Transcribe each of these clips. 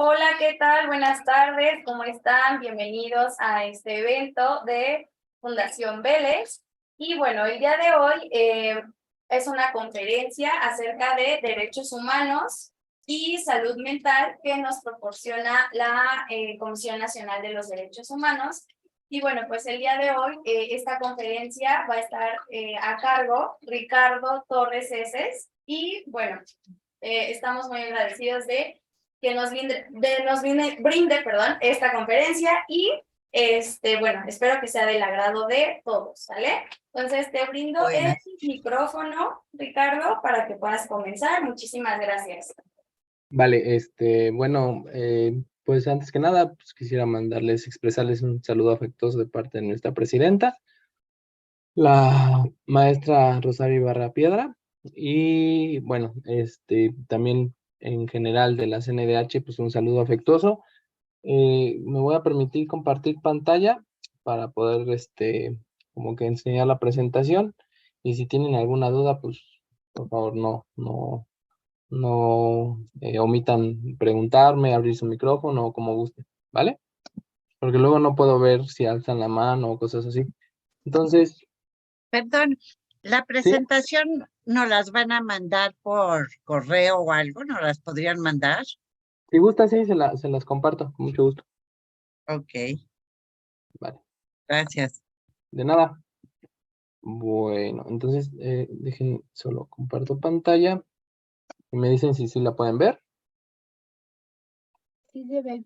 Hola, ¿qué tal? Buenas tardes, ¿cómo están? Bienvenidos a este evento de Fundación Vélez. Y bueno, el día de hoy es una conferencia acerca de derechos humanos y salud mental que nos proporciona la Comisión Nacional de los Derechos Humanos. Y bueno, pues el día de hoy esta conferencia va a estar a cargo Ricardo Torres Eces. Y bueno, estamos muy agradecidos de que brinde, perdón, esta conferencia y bueno, espero que sea del agrado de todos, ¿sale? Entonces te brindo el Buenas. micrófono, Ricardo, para que puedas comenzar. Muchísimas gracias. Vale, bueno, pues antes que nada, pues quisiera expresarles un saludo afectuoso de parte de nuestra presidenta, la maestra Rosario Ibarra Piedra, y bueno, también en general de la CNDH, pues un saludo afectuoso. Me voy a permitir compartir pantalla para poder, como que enseñar la presentación, y si tienen alguna duda, pues por favor no omitan preguntarme, abrir su micrófono o como guste, ¿vale? Porque luego no puedo ver si alzan la mano o cosas así. Entonces, Perdón, la sí, presentación no las van a mandar por correo o algo, ¿no las podrían mandar? si gusta, sí, se las comparto, con mucho gusto. Ok, Vale, gracias. de nada. Bueno, entonces, dejen, solo comparto pantalla y me dicen si sí la pueden ver. Sí, se ve.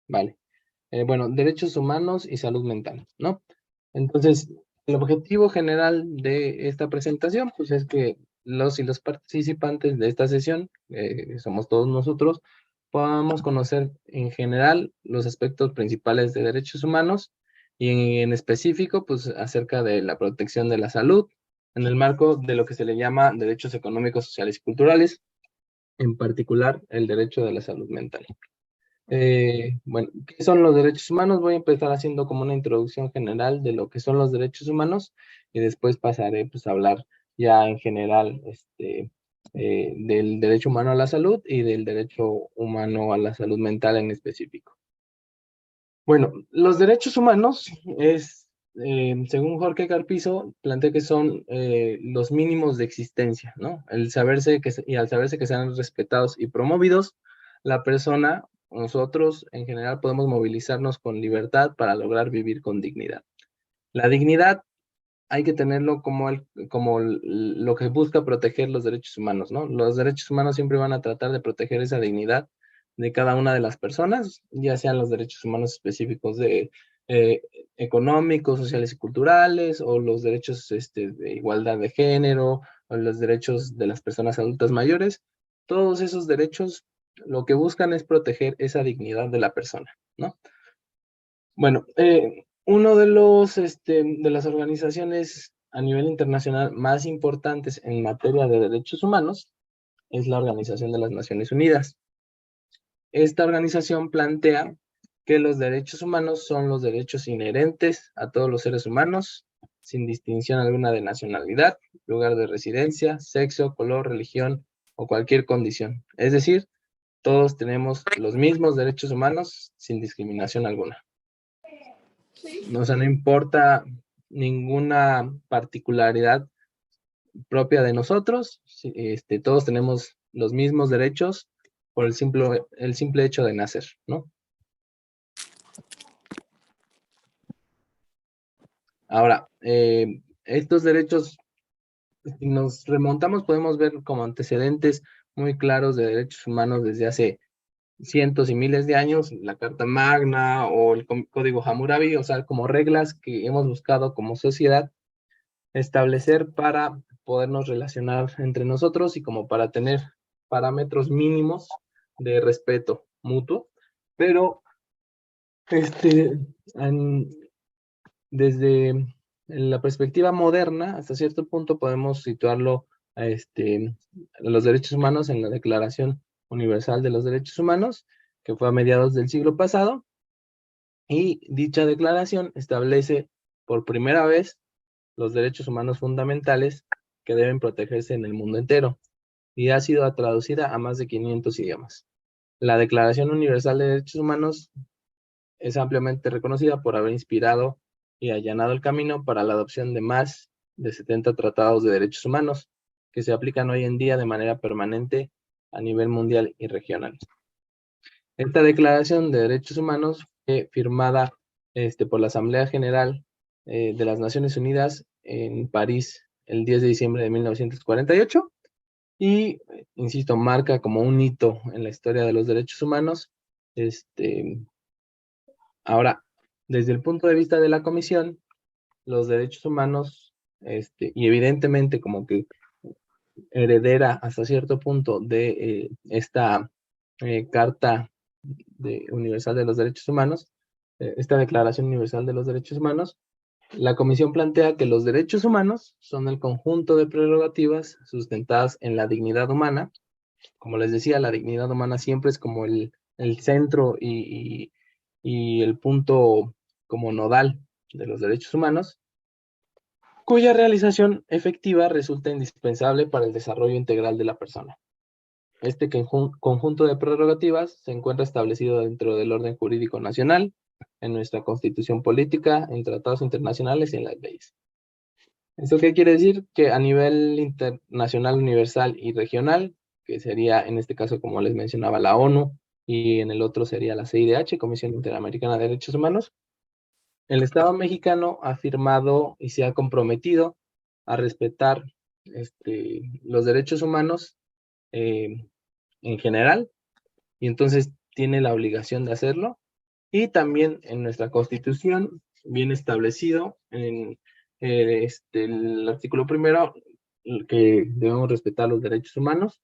Vale. Bueno, derechos humanos y salud mental, ¿no? Entonces, el objetivo general de esta presentación, pues es que los y los participantes de esta sesión, somos todos nosotros, podamos conocer en general los aspectos principales de derechos humanos y en específico, pues acerca de la protección de la salud en el marco de lo que se le llama derechos económicos, sociales y culturales, en particular el derecho de la salud mental. Bueno, ¿qué son los derechos humanos? Voy a empezar haciendo como una introducción general de lo que son los derechos humanos y después pasaré pues a hablar ya en general del derecho humano a la salud y del derecho humano a la salud mental en específico. Bueno, los derechos humanos según Jorge Carpizo, plantea que son los mínimos de existencia, ¿no? Y al saberse que sean respetados y promovidos, la persona, nosotros en general podemos movilizarnos con libertad para lograr vivir con dignidad. La dignidad hay que tenerlo lo que busca proteger los derechos humanos, ¿no? Los derechos humanos siempre van a tratar de proteger esa dignidad de cada una de las personas, ya sean los derechos humanos específicos de eh, económicos, sociales y culturales, o los derechos de igualdad de género, o los derechos de las personas adultas mayores. Todos esos derechos lo que buscan es proteger esa dignidad de la persona, ¿no? Bueno, uno de las organizaciones a nivel internacional más importantes en materia de derechos humanos es la Organización de las Naciones Unidas. Esta organización plantea que los derechos humanos son los derechos inherentes a todos los seres humanos, sin distinción alguna de nacionalidad, lugar de residencia, sexo, color, religión o cualquier condición. Es decir, todos tenemos los mismos derechos humanos sin discriminación alguna. O sea, no importa ninguna particularidad propia de nosotros, todos tenemos los mismos derechos por el simple hecho de nacer, ¿no? Ahora, estos derechos, si nos remontamos, podemos ver como antecedentes muy claros de derechos humanos desde hace cientos y miles de años, la Carta Magna o el Código Hammurabi, o sea, como reglas que hemos buscado como sociedad establecer para podernos relacionar entre nosotros y como para tener parámetros mínimos de respeto mutuo, pero en- desde la perspectiva moderna, hasta cierto punto podemos situarlo a los derechos humanos en la Declaración Universal de los Derechos Humanos, que fue a mediados del siglo pasado, y dicha declaración establece por primera vez los derechos humanos fundamentales que deben protegerse en el mundo entero y ha sido traducida a más de 500 idiomas. La Declaración Universal de Derechos Humanos es ampliamente reconocida por haber inspirado y allanado el camino para la adopción de más de 70 tratados de derechos humanos que se aplican hoy en día de manera permanente a nivel mundial y regional. Esta Declaración de Derechos Humanos fue firmada por la Asamblea General de las Naciones Unidas en París el 10 de diciembre de 1948 y, insisto, marca como un hito en la historia de los derechos humanos. Ahora, desde el punto de vista de la Comisión, los derechos humanos, y evidentemente como que heredera hasta cierto punto de esta Carta Universal de los Derechos Humanos, esta Declaración Universal de los Derechos Humanos, la Comisión plantea que los derechos humanos son el conjunto de prerrogativas sustentadas en la dignidad humana. Como les decía, la dignidad humana siempre es como el centro y el punto como nodal de los derechos humanos, cuya realización efectiva resulta indispensable para el desarrollo integral de la persona. Este conjunto de prerrogativas se encuentra establecido dentro del orden jurídico nacional, en nuestra Constitución política, en tratados internacionales y en las leyes. ¿Esto qué quiere decir? Que a nivel internacional, universal y regional, que sería en este caso, como les mencionaba, la ONU, y en el otro sería la CIDH, Comisión Interamericana de Derechos Humanos, el Estado mexicano ha firmado y se ha comprometido a respetar los derechos humanos en general, y entonces tiene la obligación de hacerlo. Y también en nuestra Constitución viene establecido en el artículo 1 que debemos respetar los derechos humanos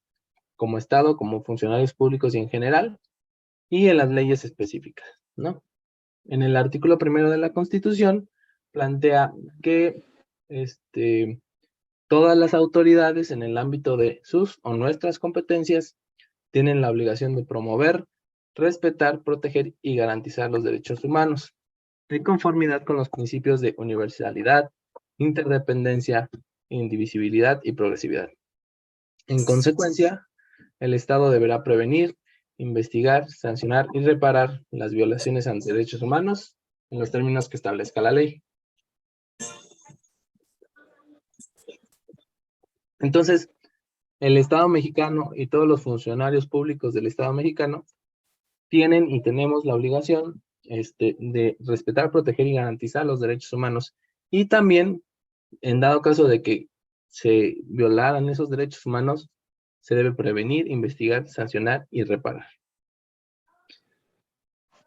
como Estado, como funcionarios públicos y en general, y en las leyes específicas, ¿no? En el artículo 1 de la Constitución plantea que todas las autoridades en el ámbito de sus o nuestras competencias tienen la obligación de promover, respetar, proteger y garantizar los derechos humanos, de conformidad con los principios de universalidad, interdependencia, indivisibilidad y progresividad. En consecuencia, el Estado deberá prevenir, investigar, sancionar y reparar las violaciones a los derechos humanos en los términos que establezca la ley. Entonces, el Estado mexicano y todos los funcionarios públicos del Estado mexicano tienen y tenemos la obligación de respetar, proteger y garantizar los derechos humanos. Y también, en dado caso de que se violaran esos derechos humanos, se debe prevenir, investigar, sancionar y reparar.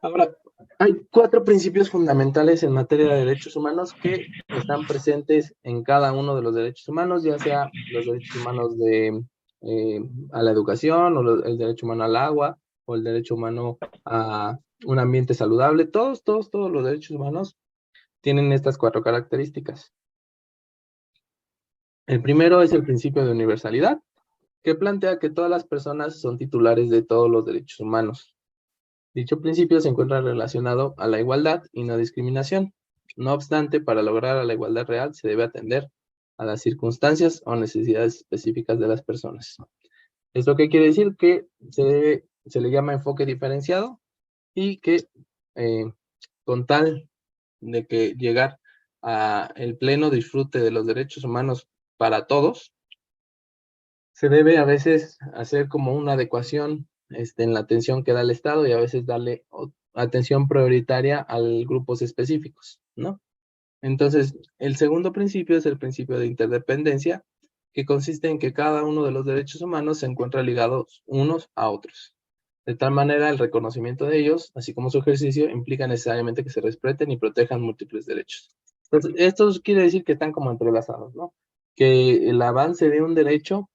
Ahora, hay 4 principios fundamentales en materia de derechos humanos que están presentes en cada uno de los derechos humanos, ya sea los derechos humanos a la educación, o el derecho humano al agua, o el derecho humano a un ambiente saludable. Todos los derechos humanos tienen estas 4 características. El primero es el principio de universalidad, que plantea que todas las personas son titulares de todos los derechos humanos. Dicho principio se encuentra relacionado a la igualdad y no discriminación. No obstante, para lograr la igualdad real se debe atender a las circunstancias o necesidades específicas de las personas. ¿Esto qué quiere decir? Que se le llama enfoque diferenciado y que con tal de que llegar a el pleno disfrute de los derechos humanos para todos, se debe a veces hacer como una adecuación en la atención que da el Estado y a veces darle atención prioritaria a grupos específicos, ¿no? Entonces, el segundo principio es el principio de interdependencia, que consiste en que cada uno de los derechos humanos se encuentra ligados unos a otros. De tal manera, el reconocimiento de ellos, así como su ejercicio, implica necesariamente que se respeten y protejan múltiples derechos. Entonces, esto quiere decir que están como entrelazados, ¿no? Que el avance de un derecho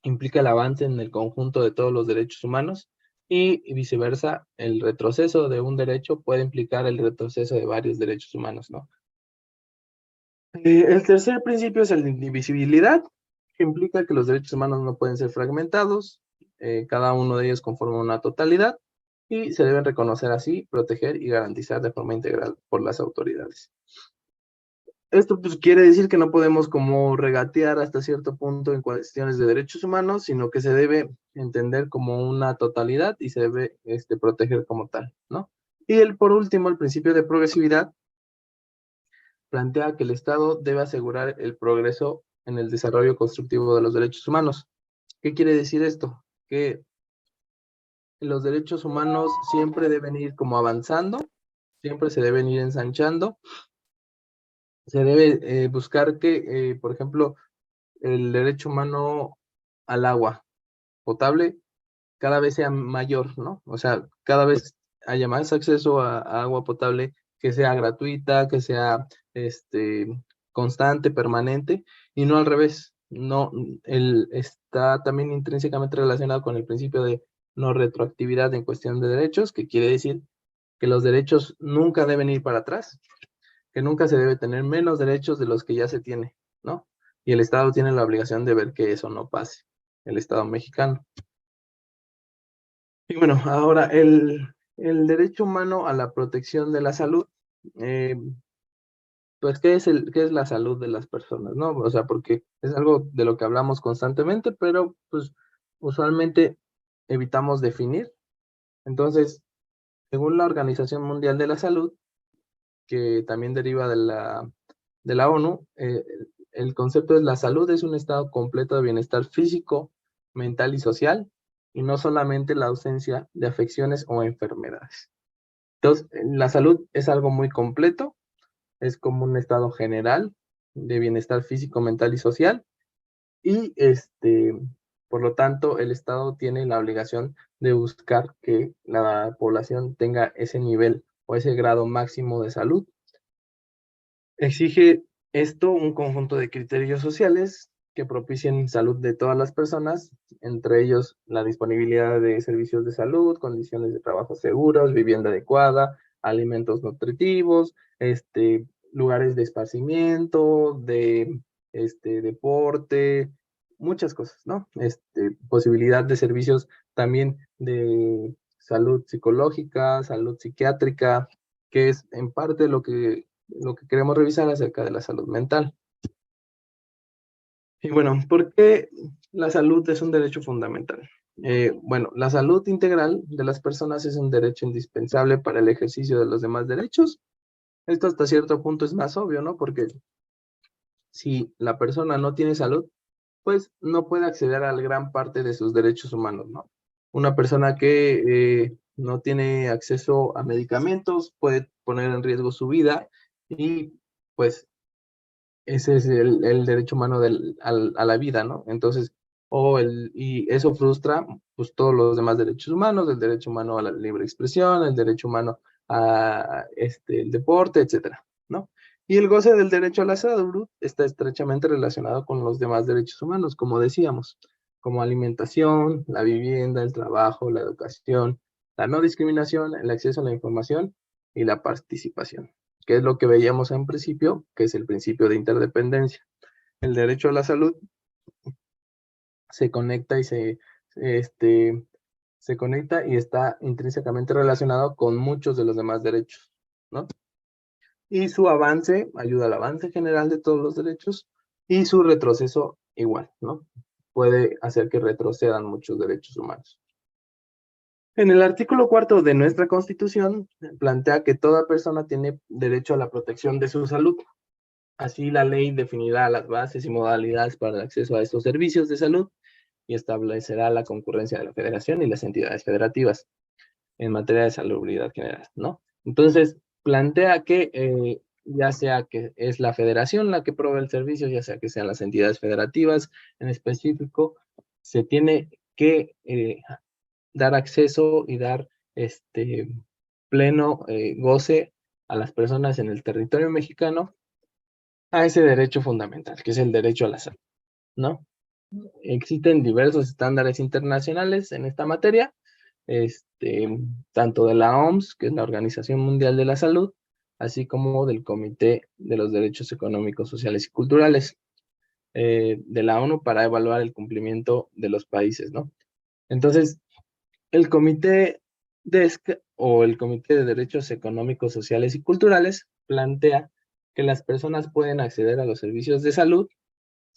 implica el avance en el conjunto de todos los derechos humanos y viceversa, el retroceso de un derecho puede implicar el retroceso de varios derechos humanos, ¿no? El tercer principio es el de indivisibilidad, que implica que los derechos humanos no pueden ser fragmentados, cada uno de ellos conforma una totalidad y se deben reconocer así, proteger y garantizar de forma integral por las autoridades. Esto pues quiere decir que no podemos como regatear hasta cierto punto en cuestiones de derechos humanos, sino que se debe entender como una totalidad y se debe proteger como tal, ¿no? Y por último, el principio de progresividad plantea que el Estado debe asegurar el progreso en el desarrollo constructivo de los derechos humanos. ¿Qué quiere decir esto? Que los derechos humanos siempre deben ir como avanzando, siempre se deben ir ensanchando, se debe buscar que, por ejemplo, el derecho humano al agua potable cada vez sea mayor, ¿no? O sea, cada vez haya más acceso a agua potable que sea gratuita, que sea constante, permanente, y no al revés. No, está también intrínsecamente relacionado con el principio de no retroactividad en cuestión de derechos, que quiere decir que los derechos nunca deben ir para atrás, que nunca se debe tener menos derechos de los que ya se tiene, ¿no? Y el Estado tiene la obligación de ver que eso no pase, el Estado mexicano. Y bueno, ahora el derecho humano a la protección de la salud, pues, ¿qué es la salud de las personas, no? O sea, porque es algo de lo que hablamos constantemente, pero pues usualmente evitamos definir. Entonces, según la Organización Mundial de la Salud, que también deriva de la ONU, el concepto de la salud es un estado completo de bienestar físico, mental y social, y no solamente la ausencia de afecciones o enfermedades. Entonces, la salud es algo muy completo, es como un estado general de bienestar físico, mental y social, y por lo tanto, el Estado tiene la obligación de buscar que la población tenga ese nivel o ese grado máximo de salud. Exige esto un conjunto de criterios sociales que propicien salud de todas las personas, entre ellos la disponibilidad de servicios de salud, condiciones de trabajo seguras, vivienda adecuada, alimentos nutritivos, lugares de esparcimiento, de deporte, muchas cosas, ¿no? Posibilidad de servicios también de salud psicológica, salud psiquiátrica, que es en parte lo que queremos revisar acerca de la salud mental. Y bueno, ¿por qué la salud es un derecho fundamental? Bueno, la salud integral de las personas es un derecho indispensable para el ejercicio de los demás derechos. Esto hasta cierto punto es más obvio, ¿no? Porque si la persona no tiene salud, pues no puede acceder a la gran parte de sus derechos humanos, ¿no? Una persona que no tiene acceso a medicamentos puede poner en riesgo su vida y pues ese es el derecho humano a la vida, ¿no? Entonces, y eso frustra pues todos los demás derechos humanos, el derecho humano a la libre expresión, el derecho humano a el deporte, etcétera, ¿no? Y el goce del derecho a la salud está estrechamente relacionado con los demás derechos humanos, como decíamos, como alimentación, la vivienda, el trabajo, la educación, la no discriminación, el acceso a la información y la participación, que es lo que veíamos en principio, que es el principio de interdependencia. El derecho a la salud se conecta y se conecta y está intrínsecamente relacionado con muchos de los demás derechos, ¿no? Y su avance ayuda al avance general de todos los derechos y su retroceso igual, ¿no? Puede hacer que retrocedan muchos derechos humanos. En el artículo 4 de nuestra Constitución plantea que toda persona tiene derecho a la protección de su salud. Así, la ley definirá las bases y modalidades para el acceso a estos servicios de salud y establecerá la concurrencia de la Federación y las entidades federativas en materia de salubridad general, ¿no? Entonces, plantea que ya sea que es la Federación la que provee el servicio, ya sea que sean las entidades federativas en específico, se tiene que dar acceso y dar pleno goce a las personas en el territorio mexicano a ese derecho fundamental, que es el derecho a la salud, ¿no? Existen diversos estándares internacionales en esta materia, tanto de la OMS, que es la Organización Mundial de la Salud, así como del Comité de los Derechos Económicos, Sociales y Culturales de la ONU para evaluar el cumplimiento de los países, ¿no? Entonces, el Comité el Comité de Derechos Económicos, Sociales y Culturales plantea que las personas pueden acceder a los servicios de salud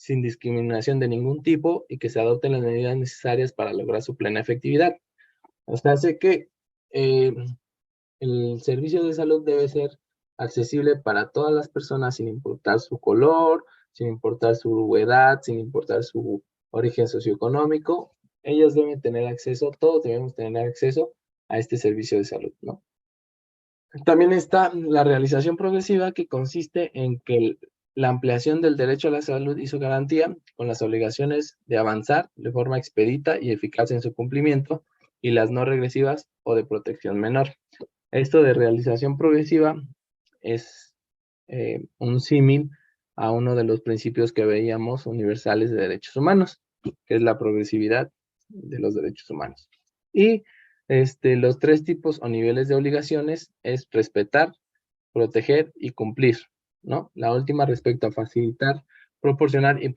sin discriminación de ningún tipo y que se adopten las medidas necesarias para lograr su plena efectividad. O sea, hace que el servicio de salud debe ser accesible para todas las personas sin importar su color, sin importar su edad, sin importar su origen socioeconómico. Ellos deben tener acceso, todos debemos tener acceso a este servicio de salud, ¿no? También está la realización progresiva, que consiste en que la ampliación del derecho a la salud y su garantía, con las obligaciones de avanzar de forma expedita y eficaz en su cumplimiento, y las no regresivas o de protección menor. Esto de realización progresiva es un símil a uno de los principios que veíamos universales de derechos humanos, que es la progresividad de los derechos humanos. Y los tres tipos o niveles de obligaciones es respetar, proteger y cumplir, ¿no? La última respecto a facilitar, proporcionar y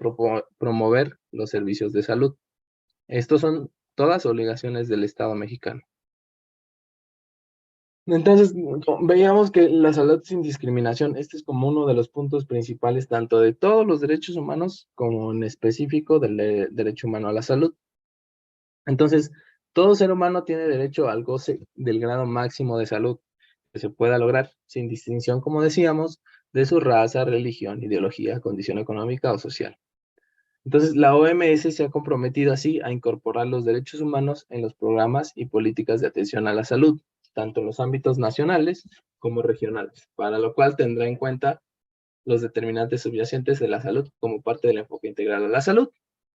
promover los servicios de salud. Estos son todas obligaciones del Estado mexicano. Entonces, veíamos que la salud sin discriminación, este es como uno de los puntos principales tanto de todos los derechos humanos como en específico del derecho humano a la salud. Entonces, todo ser humano tiene derecho al goce del grado máximo de salud que se pueda lograr, sin distinción, como decíamos, de su raza, religión, ideología, condición económica o social. Entonces, la OMS se ha comprometido así a incorporar los derechos humanos en los programas y políticas de atención a la salud, tanto en los ámbitos nacionales como regionales, para lo cual tendrá en cuenta los determinantes subyacentes de la salud como parte del enfoque integral a la salud,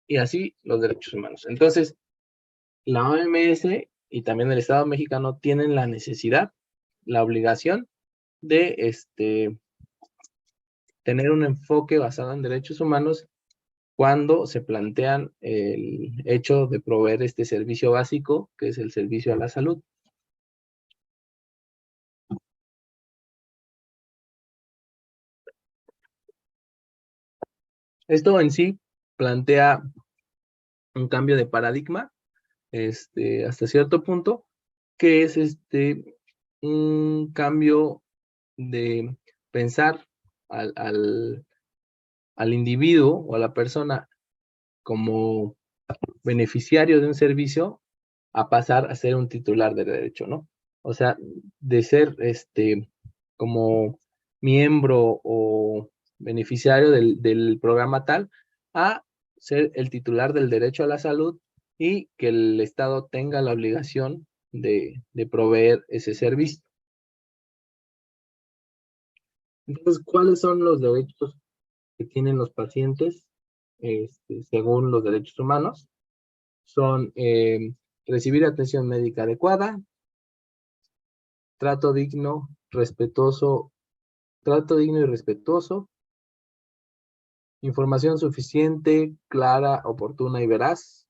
y así los derechos humanos. Entonces, la OMS y también el Estado mexicano tienen la necesidad, la obligación de tener un enfoque basado en derechos humanos cuando se plantean el hecho de proveer este servicio básico, que es el servicio a la salud. Esto en sí plantea un cambio de paradigma, hasta cierto punto, que es un cambio de pensar al individuo o a la persona como beneficiario de un servicio a pasar a ser un titular de derecho, ¿no? O sea, de ser como miembro o beneficiario del programa tal a ser el titular del derecho a la salud y que el Estado tenga la obligación de proveer ese servicio. Entonces, ¿cuáles son los derechos que tienen los pacientes según los derechos humanos? Son recibir atención médica adecuada, trato digno, y respetuoso, información suficiente, clara, oportuna y veraz,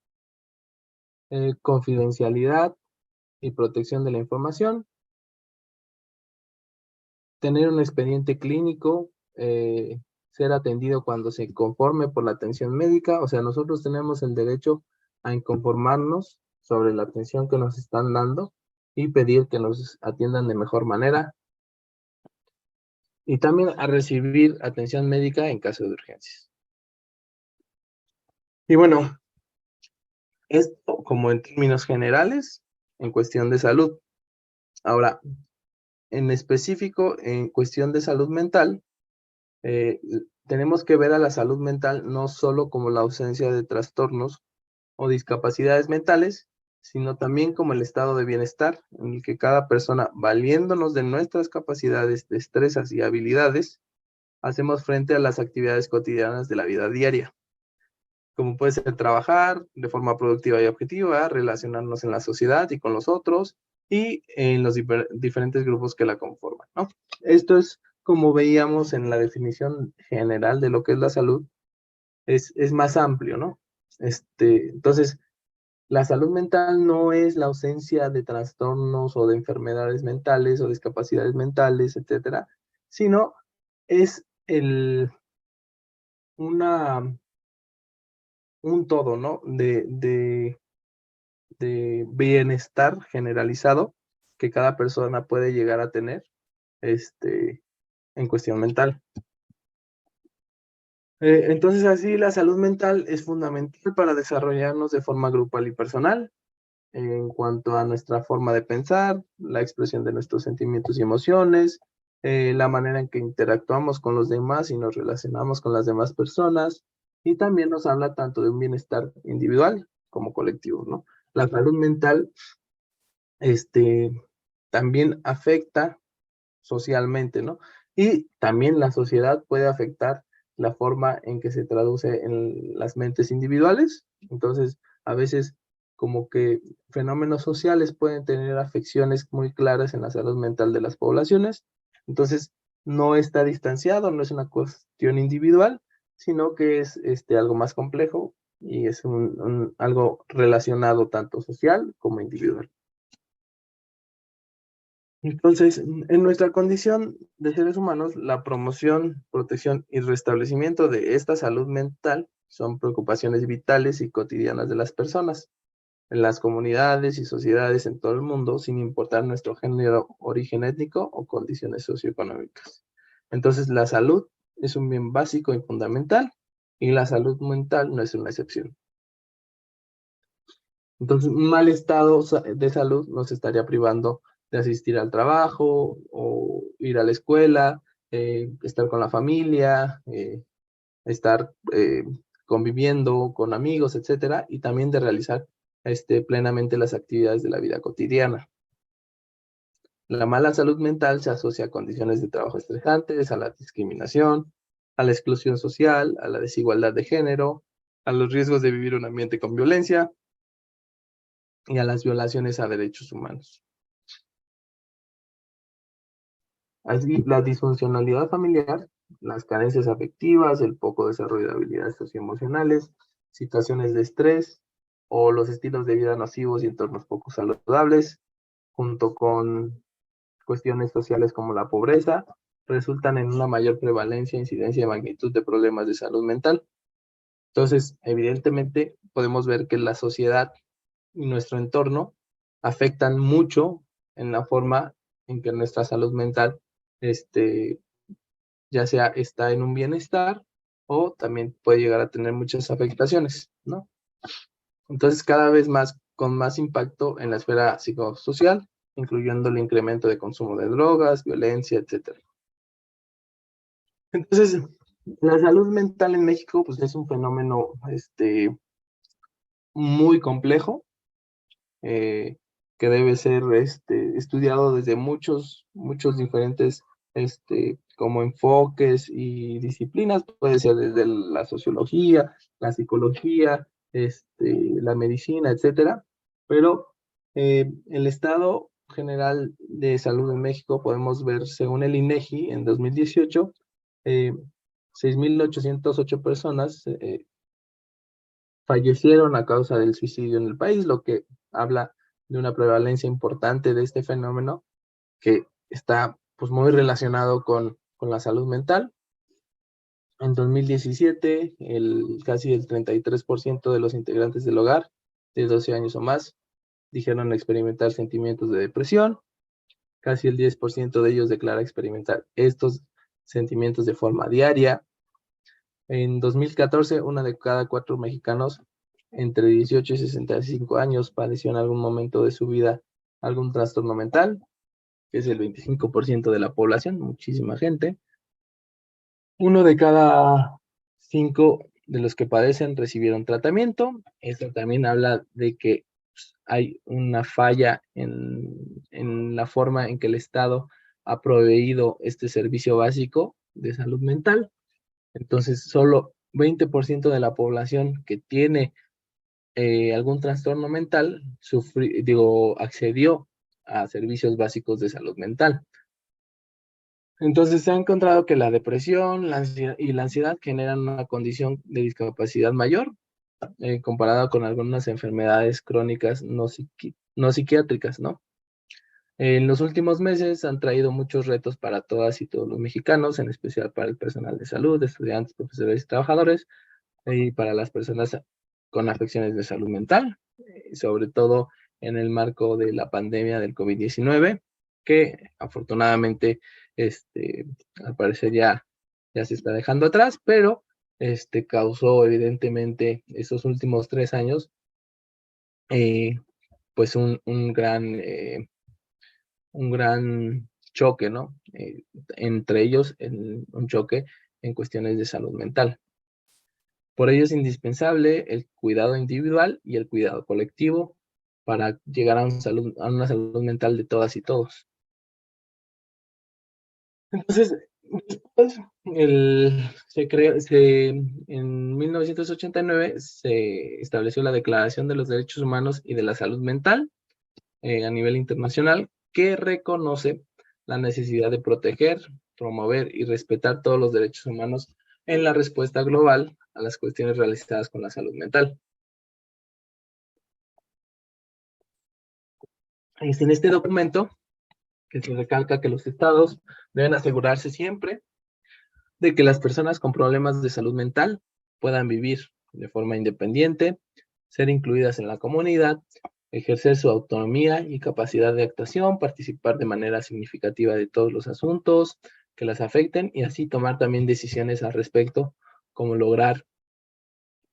confidencialidad y protección de la información, tener un expediente clínico, ser atendido cuando se conforme por la atención médica. O sea, nosotros tenemos el derecho a inconformarnos sobre la atención que nos están dando y pedir que nos atiendan de mejor manera. Y también a recibir atención médica en caso de urgencias. Y bueno, esto como en términos generales, en cuestión de salud. Ahora, en específico, en cuestión de salud mental, tenemos que ver a la salud mental no solo como la ausencia de trastornos o discapacidades mentales, sino también como el estado de bienestar en el que cada persona, valiéndonos de nuestras capacidades, destrezas y habilidades, hacemos frente a las actividades cotidianas de la vida diaria, como puede ser trabajar de forma productiva y objetiva, relacionarnos en la sociedad y con los otros, y en los diferentes grupos que la conforman, ¿no? Esto es como veíamos en la definición general de lo que es la salud, es más amplio, ¿no? Entonces, la salud mental no es la ausencia de trastornos o de enfermedades mentales o discapacidades mentales, etcétera, sino es un todo, ¿no? De bienestar generalizado que cada persona puede llegar a tener en cuestión mental. Entonces así la salud mental es fundamental para desarrollarnos de forma grupal y personal en cuanto a nuestra forma de pensar, la expresión de nuestros sentimientos y emociones, la manera en que interactuamos con los demás y nos relacionamos con las demás personas, y también nos habla tanto de un bienestar individual como colectivo, ¿no? La salud mental, este, también afecta socialmente, ¿no? Y también la sociedad puede afectar la forma en que se traduce en las mentes individuales. Entonces, a veces como que fenómenos sociales pueden tener afecciones muy claras en la salud mental de las poblaciones. Entonces, no está distanciado, no es una cuestión individual, sino que es algo más complejo y es algo relacionado tanto social como individual. Entonces, en nuestra condición de seres humanos, la promoción, protección y restablecimiento de esta salud mental son preocupaciones vitales y cotidianas de las personas, en las comunidades y sociedades en todo el mundo, sin importar nuestro género, origen étnico o condiciones socioeconómicas. Entonces, la salud es un bien básico y fundamental, y la salud mental no es una excepción. Entonces, un mal estado de salud nos estaría privando de asistir al trabajo o ir a la escuela, estar con la familia, estar conviviendo con amigos, etcétera, y también de realizar plenamente las actividades de la vida cotidiana. La mala salud mental se asocia a condiciones de trabajo estresantes, a la discriminación, a la exclusión social, a la desigualdad de género, a los riesgos de vivir un ambiente con violencia y a las violaciones a derechos humanos. Así, la disfuncionalidad familiar, las carencias afectivas, el poco desarrollo de habilidades socioemocionales, situaciones de estrés o los estilos de vida nocivos y entornos poco saludables, junto con cuestiones sociales como la pobreza, resultan en una mayor prevalencia, incidencia y magnitud de problemas de salud mental. Entonces, evidentemente, podemos ver que la sociedad y nuestro entorno afectan mucho en la forma en que nuestra salud mental, ya sea está en un bienestar o también puede llegar a tener muchas afectaciones, ¿no? Entonces, cada vez más, con más impacto en la esfera psicosocial, incluyendo el incremento de consumo de drogas, violencia, etcétera. Entonces, la salud mental en México, pues es un fenómeno, muy complejo, eh, que debe ser estudiado desde muchos diferentes como enfoques y disciplinas. Puede ser desde la sociología, la psicología, la medicina, etcétera. Pero el estado general de salud en México podemos ver, según el INEGI, en 2018, 6,808 personas fallecieron a causa del suicidio en el país, lo que habla de una prevalencia importante de este fenómeno que está pues muy relacionado con la salud mental. En 2017, casi el 33% de los integrantes del hogar de 12 años o más dijeron experimentar sentimientos de depresión. Casi el 10% de ellos declara experimentar estos sentimientos de forma diaria. En 2014, una de cada 4 mexicanos entre 18 y 65 años padeció en algún momento de su vida algún trastorno mental, que es el 25% de la población, muchísima gente. Uno de cada 5 de los que padecen recibieron tratamiento. Esto también habla de que hay una falla en la forma en que el Estado ha proveído este servicio básico de salud mental. Entonces, solo 20% de la población que tiene algún trastorno mental accedió a servicios básicos de salud mental. Entonces, se ha encontrado que la depresión, la ansiedad generan una condición de discapacidad mayor, comparada con algunas enfermedades crónicas no psiquiátricas, ¿no? En los últimos meses han traído muchos retos para todas y todos los mexicanos, en especial para el personal de salud, estudiantes, profesores y trabajadores, y para las personas con afecciones de salud mental, sobre todo en el marco de la pandemia del COVID-19, que afortunadamente al parecer ya se está dejando atrás, pero causó evidentemente estos últimos 3 años, pues un gran choque, ¿no? Entre ellos, un choque en cuestiones de salud mental. Por ello es indispensable el cuidado individual y el cuidado colectivo para llegar a una salud mental de todas y todos. Entonces, después, en 1989 se estableció la Declaración de los Derechos Humanos y de la Salud Mental a nivel internacional, que reconoce la necesidad de proteger, promover y respetar todos los derechos humanos en la respuesta global a las cuestiones realizadas con la salud mental. En este documento, que se recalca que los estados deben asegurarse siempre de que las personas con problemas de salud mental puedan vivir de forma independiente, ser incluidas en la comunidad, ejercer su autonomía y capacidad de actuación, participar de manera significativa de todos los asuntos que las afecten y así tomar también decisiones al respecto, como lograr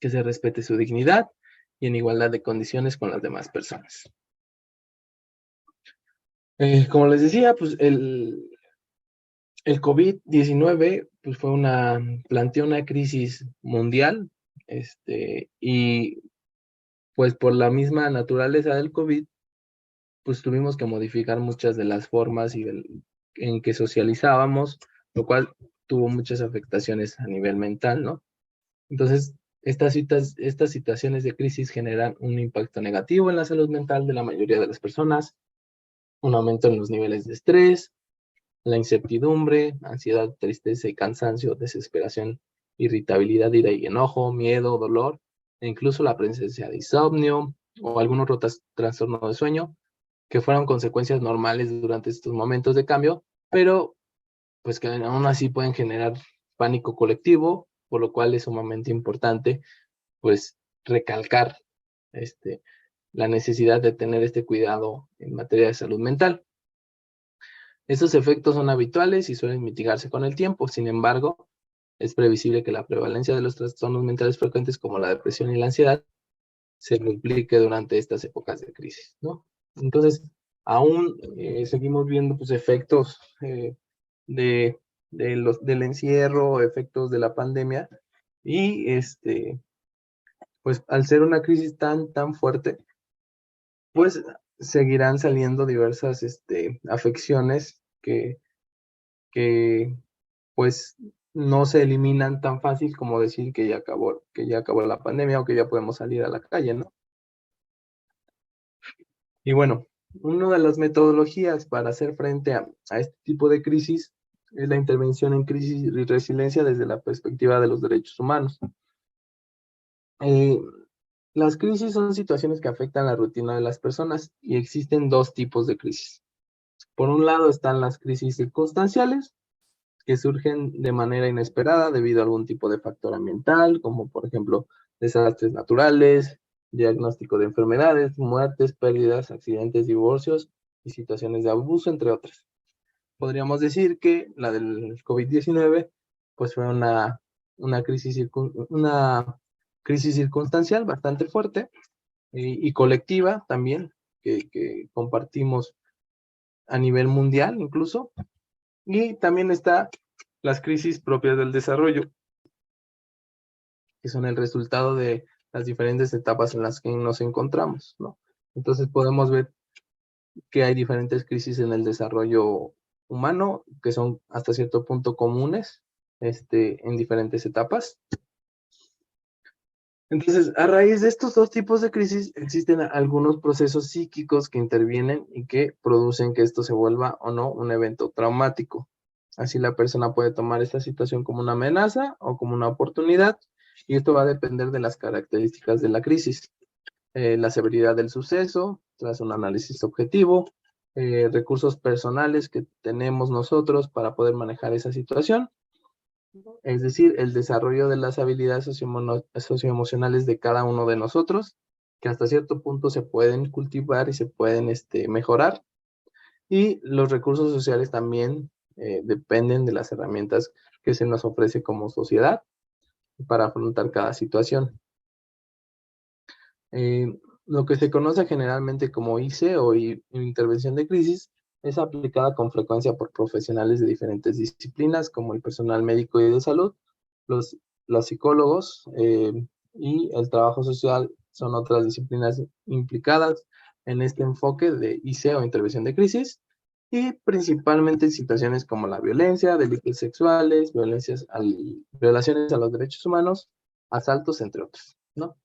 que se respete su dignidad y en igualdad de condiciones con las demás personas. Como les decía, pues el COVID-19 pues planteó una crisis mundial, y pues por la misma naturaleza del COVID, pues tuvimos que modificar muchas de las formas en que socializábamos, lo cual tuvo muchas afectaciones a nivel mental, ¿no? Entonces, estas situaciones de crisis generan un impacto negativo en la salud mental de la mayoría de las personas, un aumento en los niveles de estrés, la incertidumbre, ansiedad, tristeza y cansancio, desesperación, irritabilidad, ira y enojo, miedo, dolor, e incluso la presencia de insomnio o algún otro trastorno de sueño, que fueron consecuencias normales durante estos momentos de cambio, pero pues que aún así pueden generar pánico colectivo, por lo cual es sumamente importante pues recalcar la necesidad de tener este cuidado en materia de salud mental. Estos efectos son habituales y suelen mitigarse con el tiempo. Sin embargo, es previsible que la prevalencia de los trastornos mentales frecuentes como la depresión y la ansiedad se multiplique durante estas épocas de crisis, ¿no? Entonces, aún seguimos viendo pues, efectos del encierro, efectos de la pandemia, y pues al ser una crisis tan fuerte, pues seguirán saliendo diversas afecciones que pues no se eliminan tan fácil como decir que ya acabó la pandemia o que ya podemos salir a la calle, ¿no? Y bueno, una de las metodologías para hacer frente a este tipo de crisis es la intervención en crisis y resiliencia desde la perspectiva de los derechos humanos. Las crisis son situaciones que afectan la rutina de las personas y existen dos tipos de crisis. Por un lado están las crisis circunstanciales, que surgen de manera inesperada debido a algún tipo de factor ambiental, como por ejemplo desastres naturales, diagnóstico de enfermedades, muertes, pérdidas, accidentes, divorcios y situaciones de abuso, entre otras. Podríamos decir que la del COVID-19 pues fue una crisis circunstancial bastante fuerte y colectiva también, que compartimos a nivel mundial incluso. Y también está las crisis propias del desarrollo, que son el resultado de las diferentes etapas en las que nos encontramos, ¿no? Entonces podemos ver que hay diferentes crisis en el desarrollo humano, que son hasta cierto punto comunes en diferentes etapas. Entonces, a raíz de estos dos tipos de crisis, existen algunos procesos psíquicos que intervienen y que producen que esto se vuelva o no un evento traumático. Así la persona puede tomar esta situación como una amenaza o como una oportunidad, y esto va a depender de las características de la crisis, la severidad del suceso, tras un análisis objetivo, recursos personales que tenemos nosotros para poder manejar esa situación, es decir, el desarrollo de las habilidades socioemocionales de cada uno de nosotros, que hasta cierto punto se pueden cultivar y se pueden mejorar. Y los recursos sociales también dependen de las herramientas que se nos ofrece como sociedad. para afrontar cada situación. Lo que se conoce generalmente como ICE o intervención de crisis es aplicada con frecuencia por profesionales de diferentes disciplinas como el personal médico y de salud, los, los psicólogos y el trabajo social son otras disciplinas implicadas en este enfoque de ICE o intervención de crisis y principalmente en situaciones como la violencia, delitos sexuales, violaciones a los derechos humanos, asaltos, entre otros, ¿no?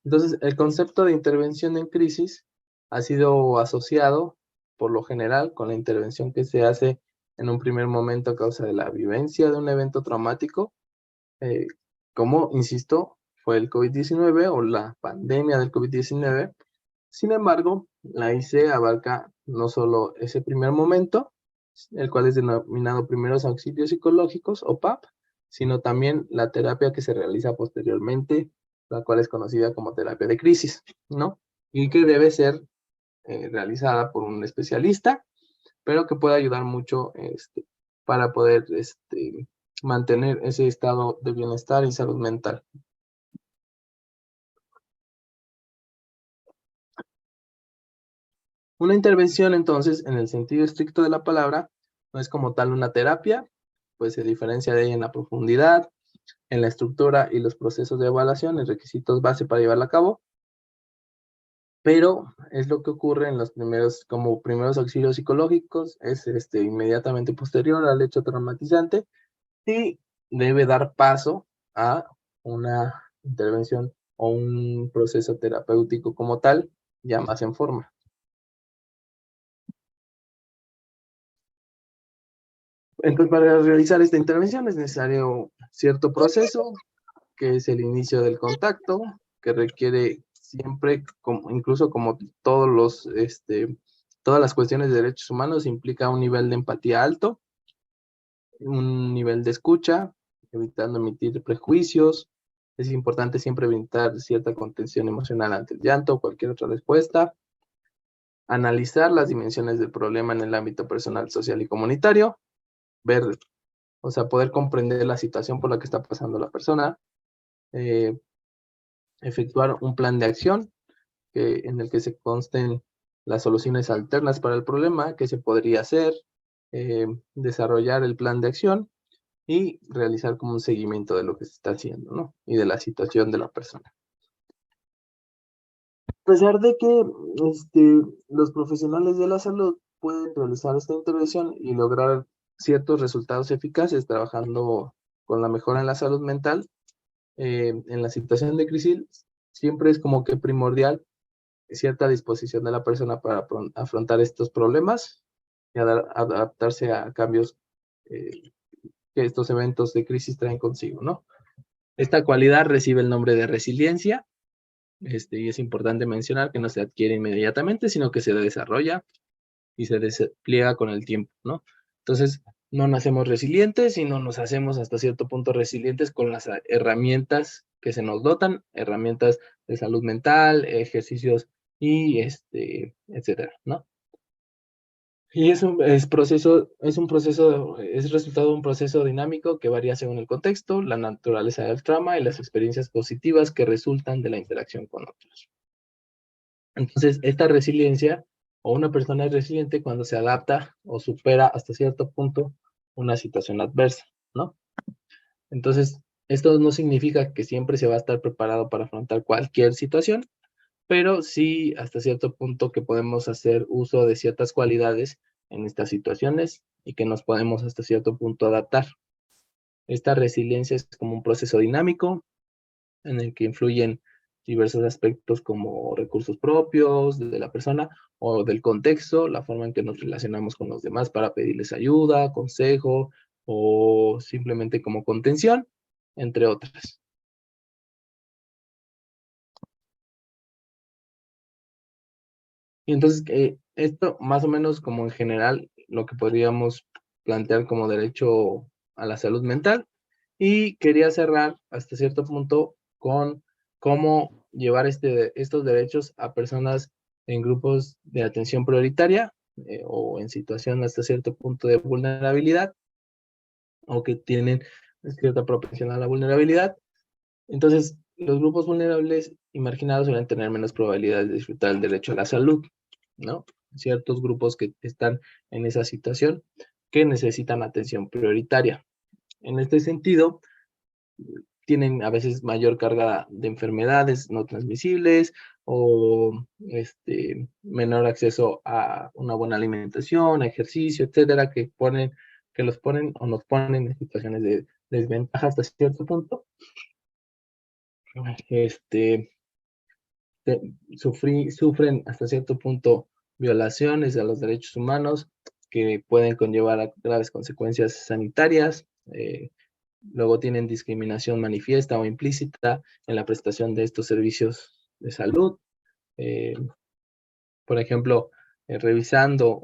Entonces, el concepto de intervención en crisis ha sido asociado, por lo general, con la intervención que se hace en un primer momento a causa de la vivencia de un evento traumático, eh, como, insisto, fue el COVID-19 o la pandemia del COVID-19. Sin embargo, la ICE abarca no solo ese primer momento, el cual es denominado primeros auxilios psicológicos o PAP, sino también la terapia que se realiza posteriormente, la cual es conocida como terapia de crisis, ¿no? Y que debe ser realizada por un especialista, pero que puede ayudar mucho para poder mantener ese estado de bienestar y salud mental. Una intervención, entonces, en el sentido estricto de la palabra, no es como tal una terapia, pues se diferencia de ella en la profundidad, en la estructura y los procesos de evaluación y requisitos base para llevarla a cabo, pero es lo que ocurre en los primeros auxilios psicológicos, es inmediatamente posterior al hecho traumatizante y debe dar paso a una intervención o un proceso terapéutico como tal, ya más en forma. Entonces, para realizar esta intervención es necesario cierto proceso, que es el inicio del contacto, que requiere siempre, incluso como todas las cuestiones de derechos humanos, implica un nivel de empatía alto, un nivel de escucha, evitando emitir prejuicios. Es importante siempre evitar cierta contención emocional ante el llanto o cualquier otra respuesta. Analizar las dimensiones del problema en el ámbito personal, social y comunitario. Poder comprender la situación por la que está pasando la persona. Efectuar un plan de acción en el que se consten las soluciones alternas para el problema, que se podría hacer, desarrollar el plan de acción y realizar como un seguimiento de lo que se está haciendo, ¿no? Y de la situación de la persona. A pesar de que los profesionales de la salud pueden realizar esta intervención y lograr ciertos resultados eficaces trabajando con la mejora en la salud mental, en la situación de crisis siempre es como que primordial cierta disposición de la persona para afrontar estos problemas y adaptarse a cambios que estos eventos de crisis traen consigo, ¿no? Esta cualidad recibe el nombre de resiliencia, y es importante mencionar que no se adquiere inmediatamente, sino que se desarrolla y se despliega con el tiempo, ¿no? Entonces, no nacemos resilientes, sino nos hacemos hasta cierto punto resilientes con las herramientas que se nos dotan, herramientas de salud mental, ejercicios y etcétera, ¿no? Y es resultado de un proceso dinámico que varía según el contexto, la naturaleza del trauma y las experiencias positivas que resultan de la interacción con otros. Entonces, esta resiliencia, o una persona es resiliente cuando se adapta o supera hasta cierto punto una situación adversa, ¿no? Entonces, esto no significa que siempre se va a estar preparado para afrontar cualquier situación, pero sí hasta cierto punto que podemos hacer uso de ciertas cualidades en estas situaciones y que nos podemos hasta cierto punto adaptar. Esta resiliencia es como un proceso dinámico en el que influyen diversos aspectos como recursos propios de la persona o del contexto, la forma en que nos relacionamos con los demás para pedirles ayuda, consejo o simplemente como contención, entre otras. Y entonces, esto más o menos como en general lo que podríamos plantear como derecho a la salud mental. Y quería cerrar hasta cierto punto con cómo llevar estos derechos a personas en grupos de atención prioritaria o en situación hasta cierto punto de vulnerabilidad o que tienen cierta propensión a la vulnerabilidad. Entonces, los grupos vulnerables y marginados suelen tener menos probabilidades de disfrutar el derecho a la salud, ¿no? Ciertos grupos que están en esa situación que necesitan atención prioritaria. En este sentido, tienen a veces mayor carga de enfermedades no transmisibles o menor acceso a una buena alimentación, a ejercicio, etcétera, que los ponen o nos ponen en situaciones de desventaja hasta cierto punto. Sufren hasta cierto punto violaciones a los derechos humanos que pueden conllevar a graves consecuencias sanitarias. Luego tienen discriminación manifiesta o implícita en la prestación de estos servicios de salud. Por ejemplo, revisando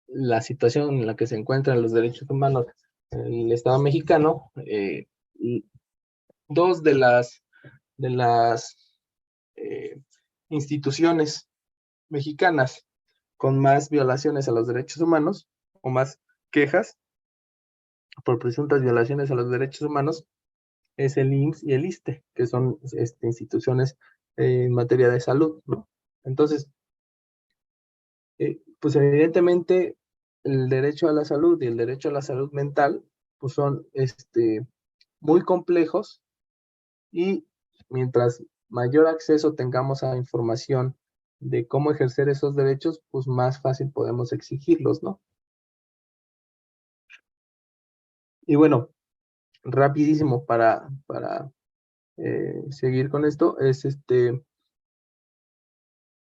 la situación en la que se encuentran los derechos humanos en el Estado mexicano, dos de las instituciones mexicanas con más violaciones a los derechos humanos o más quejas por presuntas violaciones a los derechos humanos es el IMSS y el ISSSTE, que son instituciones en materia de salud, ¿no? Entonces, pues evidentemente el derecho a la salud y el derecho a la salud mental pues son muy complejos, y mientras mayor acceso tengamos a información de cómo ejercer esos derechos, pues más fácil podemos exigirlos, ¿no? Y bueno, rapidísimo para seguir con esto, es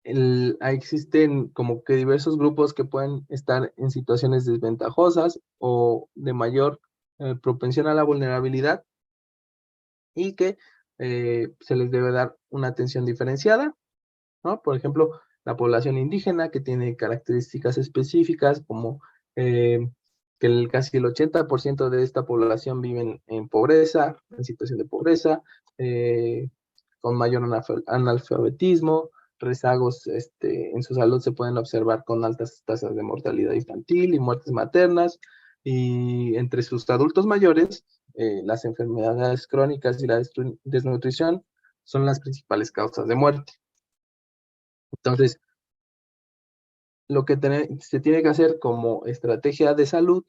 existen como que diversos grupos que pueden estar en situaciones desventajosas o de mayor propensión a la vulnerabilidad, y que se les debe dar una atención diferenciada, ¿no? Por ejemplo, la población indígena, que tiene características específicas como que casi el 80% de esta población vive en pobreza, en situación de pobreza, con mayor analfabetismo, rezagos en su salud se pueden observar con altas tasas de mortalidad infantil y muertes maternas, y entre sus adultos mayores, las enfermedades crónicas y la desnutrición son las principales causas de muerte. Entonces, lo que se tiene que hacer como estrategia de salud,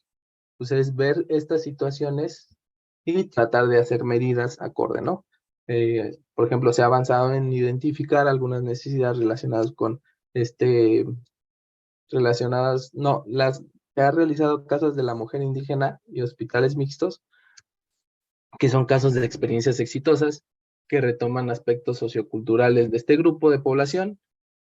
pues es ver estas situaciones y tratar de hacer medidas acorde, ¿no? Por ejemplo, se ha avanzado en identificar algunas necesidades relacionadas con se ha realizado casas de la mujer indígena y hospitales mixtos, que son casos de experiencias exitosas que retoman aspectos socioculturales de este grupo de población.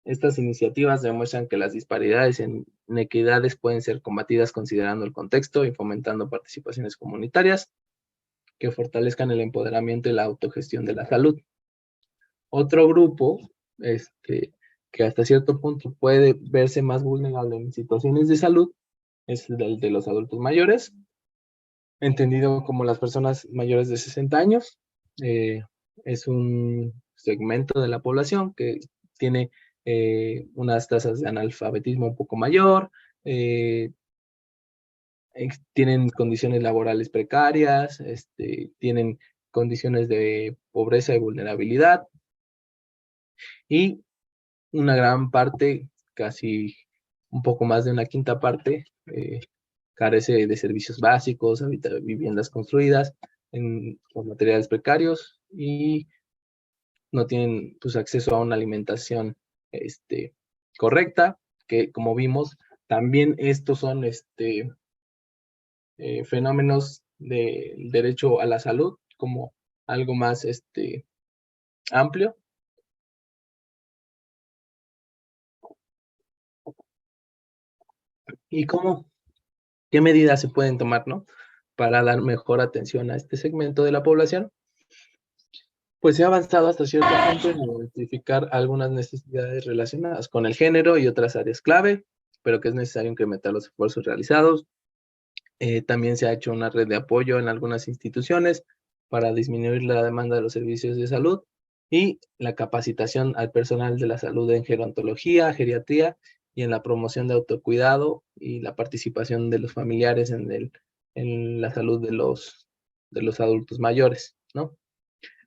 Estas iniciativas demuestran que las disparidades en inequidades pueden ser combatidas considerando el contexto y fomentando participaciones comunitarias que fortalezcan el empoderamiento y la autogestión de la salud. Otro grupo que hasta cierto punto puede verse más vulnerable en situaciones de salud es el de los adultos mayores, entendido como las personas mayores de 60 años. Es un segmento de la población que tiene unas tasas de analfabetismo un poco mayor, tienen condiciones laborales precarias, tienen condiciones de pobreza y vulnerabilidad, y una gran parte, casi un poco más de una quinta parte, carece de servicios básicos, habita viviendas construidas con materiales precarios, y no tienen pues acceso a una alimentación correcta, que como vimos, también estos son fenómenos del derecho a la salud como algo más amplio. ¿Y qué medidas se pueden tomar, ¿no?, para dar mejor atención a este segmento de la población? Pues se ha avanzado hasta cierto punto en identificar algunas necesidades relacionadas con el género y otras áreas clave, pero que es necesario incrementar los esfuerzos realizados. También se ha hecho una red de apoyo en algunas instituciones para disminuir la demanda de los servicios de salud, y la capacitación al personal de la salud en gerontología, geriatría y en la promoción de autocuidado, y la participación de los familiares en el en la salud de los adultos mayores, ¿no?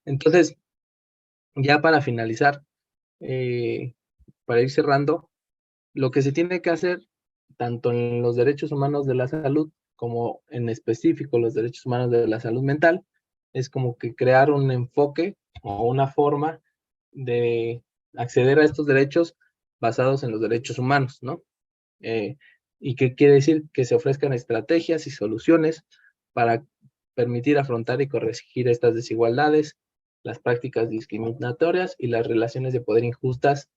Entonces, ya para finalizar, para ir cerrando, lo que se tiene que hacer, tanto en los derechos humanos de la salud, como en específico los derechos humanos de la salud mental, es como que crear un enfoque o una forma de acceder a estos derechos basados en los derechos humanos, ¿no? ¿Y qué quiere decir? Que se ofrezcan estrategias y soluciones para permitir afrontar y corregir estas desigualdades, las prácticas discriminatorias y las relaciones de poder injustas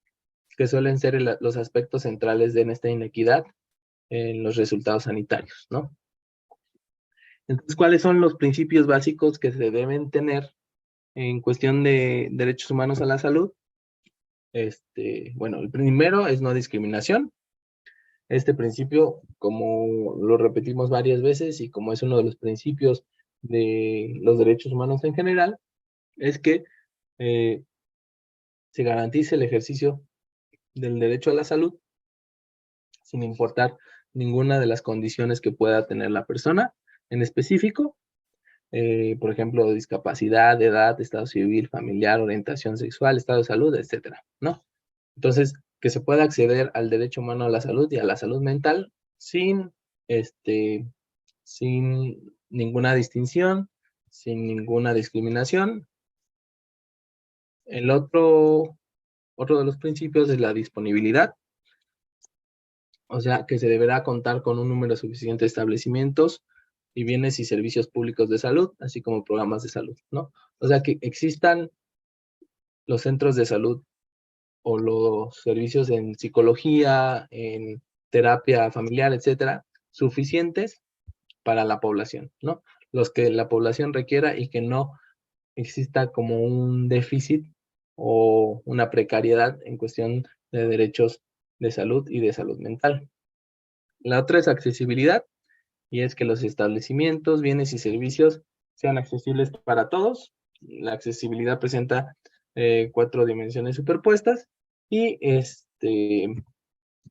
que suelen ser los aspectos centrales de esta inequidad en los resultados sanitarios, ¿no? Entonces, ¿cuáles son los principios básicos que se deben tener en cuestión de derechos humanos a la salud? Bueno, el primero es no discriminación. Este principio, como lo repetimos varias veces y como es uno de los principios de los derechos humanos en general, es que se garantice el ejercicio del derecho a la salud sin importar ninguna de las condiciones que pueda tener la persona en específico, por ejemplo, discapacidad, edad, estado civil, familiar, orientación sexual, estado de salud, etcétera, ¿no? Entonces, que se pueda acceder al derecho humano a la salud y a la salud mental sin, sin ninguna distinción, sin ninguna discriminación. El otro de los principios es la disponibilidad, o sea, que se deberá contar con un número suficiente de establecimientos y bienes y servicios públicos de salud, así como programas de salud, ¿no? O sea, que existan los centros de salud o los servicios en psicología, en terapia familiar, etcétera, suficientes para la población, ¿no? Los que la población requiera y que no exista como un déficit o una precariedad en cuestión de derechos de salud y de salud mental. La otra es accesibilidad, y es que los establecimientos, bienes y servicios sean accesibles para todos. La accesibilidad presenta 4 dimensiones superpuestas y,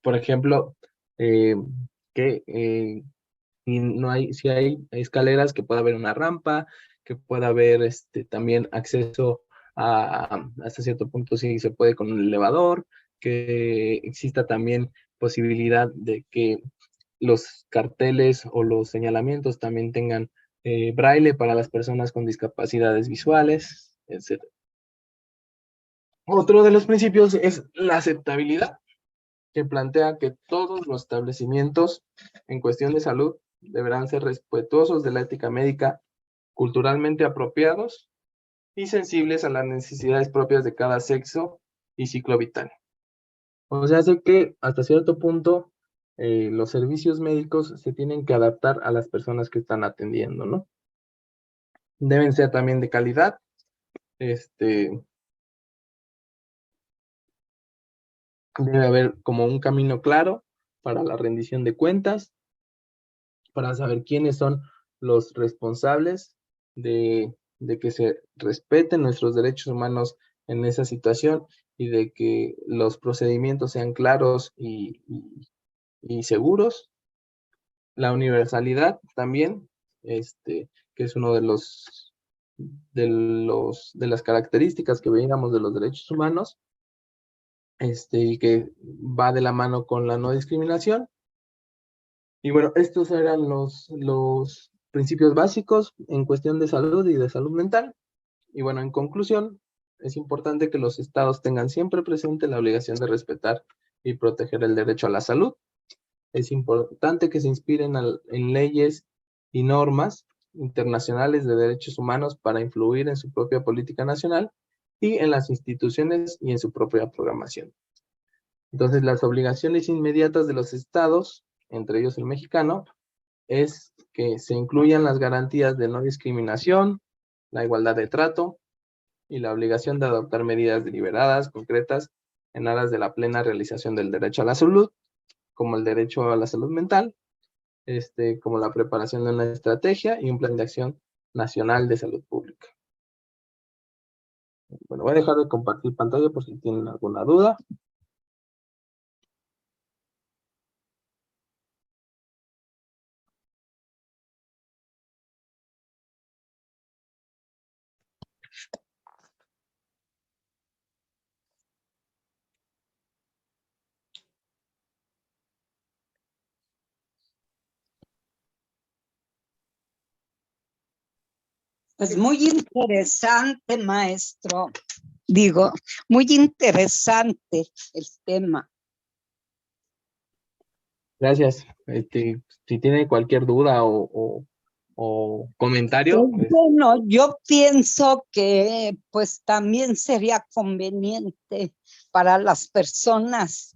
por ejemplo, eh, que si hay escaleras, que pueda haber una rampa, que pueda haber también acceso hasta cierto punto, si se puede, con un elevador, que exista también posibilidad de que los carteles o los señalamientos también tengan braille para las personas con discapacidades visuales, etc. Otro de los principios es la aceptabilidad, que plantea que todos los establecimientos en cuestión de salud deberán ser respetuosos de la ética médica, culturalmente apropiados y sensibles a las necesidades propias de cada sexo y ciclo vital. O sea, sé que hasta cierto punto los servicios médicos se tienen que adaptar a las personas que están atendiendo, ¿no? Deben ser también de calidad, debe haber como un camino claro para la rendición de cuentas, para saber quiénes son los responsables de que se respeten nuestros derechos humanos en esa situación y de que los procedimientos sean claros y seguros. La universalidad también, que es uno de las características que veíamos de los derechos humanos, y que va de la mano con la no discriminación. Y bueno, estos eran los principios básicos en cuestión de salud y de salud mental. Y bueno, en conclusión, es importante que los estados tengan siempre presente la obligación de respetar y proteger el derecho a la salud. Es importante que se inspiren en leyes y normas internacionales de derechos humanos para influir en su propia política nacional y en las instituciones y en su propia programación. Entonces, las obligaciones inmediatas de los estados, entre ellos el mexicano, es que se incluyan las garantías de no discriminación, la igualdad de trato y la obligación de adoptar medidas deliberadas, concretas, en aras de la plena realización del derecho a la salud, como el derecho a la salud mental, como la preparación de una estrategia y un plan de acción nacional de salud pública. Bueno, voy a dejar de compartir pantalla por si tienen alguna duda. Pues muy interesante, maestro. Digo, muy interesante el tema. Gracias. Si tiene cualquier duda o comentario, Bueno, yo pienso que pues también sería conveniente para las personas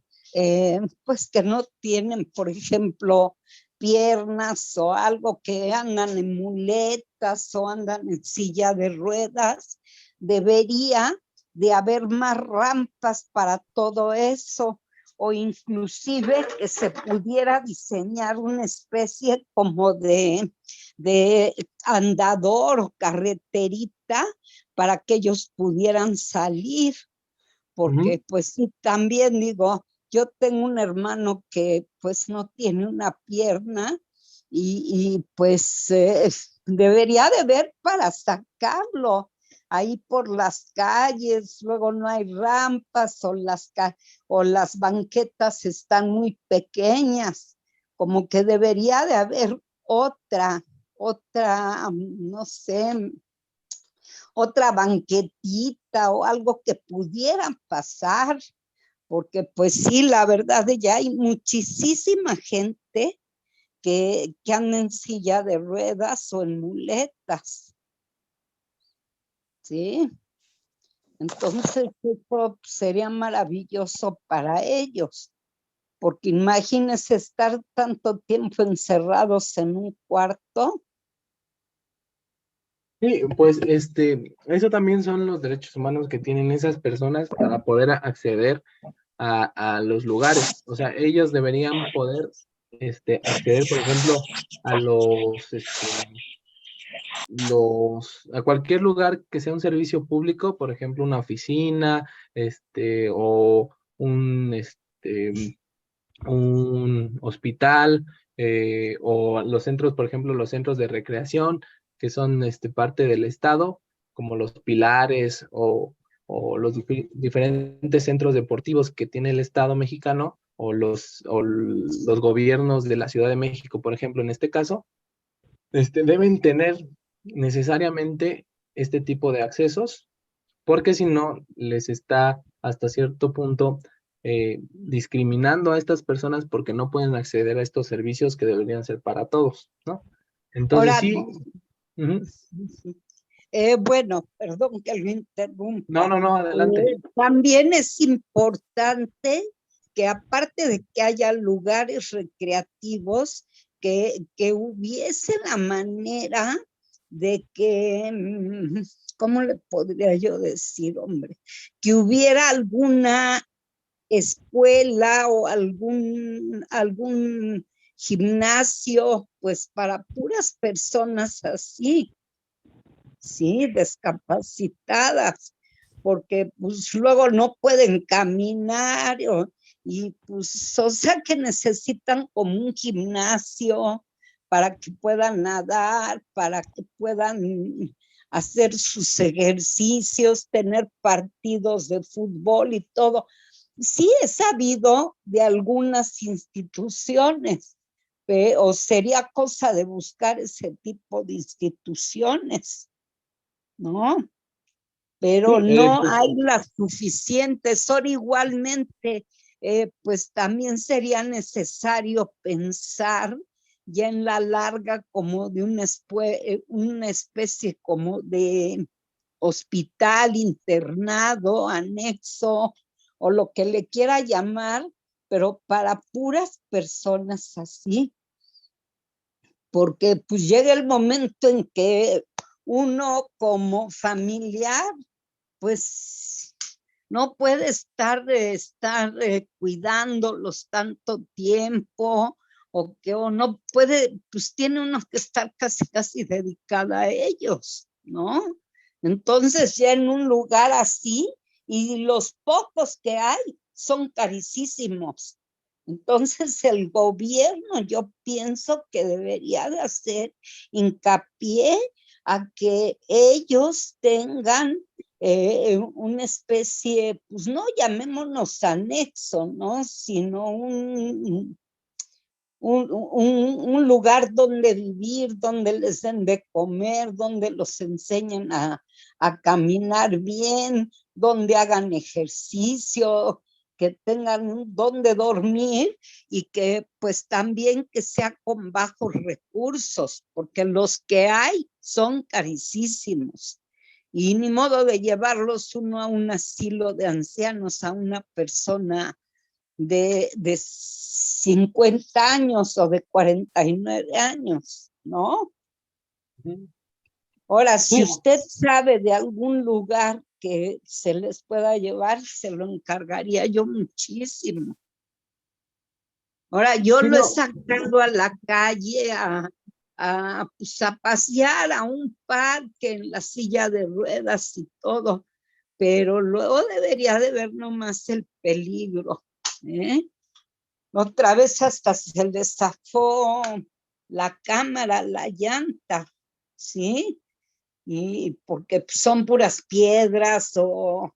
pues que no tienen, por ejemplo, piernas o algo, que andan en muletas o andan en silla de ruedas, debería de haber más rampas para todo eso, o inclusive que se pudiera diseñar una especie como de andador o carreterita para que ellos pudieran salir, porque pues sí, también digo, yo tengo un hermano que pues no tiene una pierna y pues debería de ver para sacarlo ahí por las calles, luego no hay rampas o las banquetas están muy pequeñas, como que debería de haber otra, no sé, otra banquetita o algo que pudieran pasar, porque pues sí, la verdad ya hay muchísima gente que anda en silla de ruedas o en muletas, ¿sí? Entonces eso sería maravilloso para ellos, porque imagínense estar tanto tiempo encerrados en un cuarto. sí, pues eso también son los derechos humanos que tienen esas personas para poder acceder a los lugares. O sea, ellos deberían poder acceder, por ejemplo, a a cualquier lugar que sea un servicio público, por ejemplo, una oficina, o un hospital, o los centros, por ejemplo, los centros de recreación, que son parte del Estado, como los Pilares o los diferentes centros deportivos que tiene el Estado mexicano, o los gobiernos de la Ciudad de México, por ejemplo, en este caso, deben tener necesariamente este tipo de accesos, porque si no, les está hasta cierto punto discriminando a estas personas porque no pueden acceder a estos servicios que deberían ser para todos, ¿no? Entonces Ahora, sí. Ujú. bueno, perdón que lo interrumpa. No, adelante. También es importante que aparte de que haya lugares recreativos, que hubiese la manera de que, ¿cómo le podría yo decir, hombre? Que hubiera alguna escuela o algún gimnasio, pues para puras personas así, sí, discapacitadas, porque pues luego no pueden caminar y pues, o sea que necesitan como un gimnasio para que puedan nadar, para que puedan hacer sus ejercicios, tener partidos de fútbol y todo. Sí he sabido de algunas instituciones, o sería cosa de buscar ese tipo de instituciones, ¿no? Pero Sí, no pues, hay las suficientes. Ahora igualmente, pues también sería necesario pensar ya en la larga como de una especie como de hospital, internado, anexo, o lo que le quiera llamar, pero para puras personas así, porque pues llega el momento en que uno como familiar pues no puede estar cuidándolos tanto tiempo, o no puede, pues tiene uno que estar casi dedicada a ellos, ¿no? Entonces ya en un lugar así, y los pocos que hay son carísimos. Entonces el gobierno, yo pienso que debería de hacer hincapié a que ellos tengan una especie, pues no llamémonos anexo, ¿no? Sino un lugar donde vivir, donde les den de comer, donde los enseñen a caminar bien, donde hagan ejercicio, que tengan donde dormir y que pues también que sea con bajos recursos, porque los que hay son carísimos. Y ni modo de llevarlos uno a un asilo de ancianos, a una persona de 50 años o de 49 años, ¿no? Ahora, si Sí, usted sabe de algún lugar que se les pueda llevar, se lo encargaría yo muchísimo. Ahora, yo sí, lo he no. sacado a la calle pues a pasear a un parque en la silla de ruedas y todo, pero luego debería de ver nomás el peligro, ¿eh? Otra vez hasta se le zafó la cámara, la llanta, ¿sí? Y porque son puras piedras o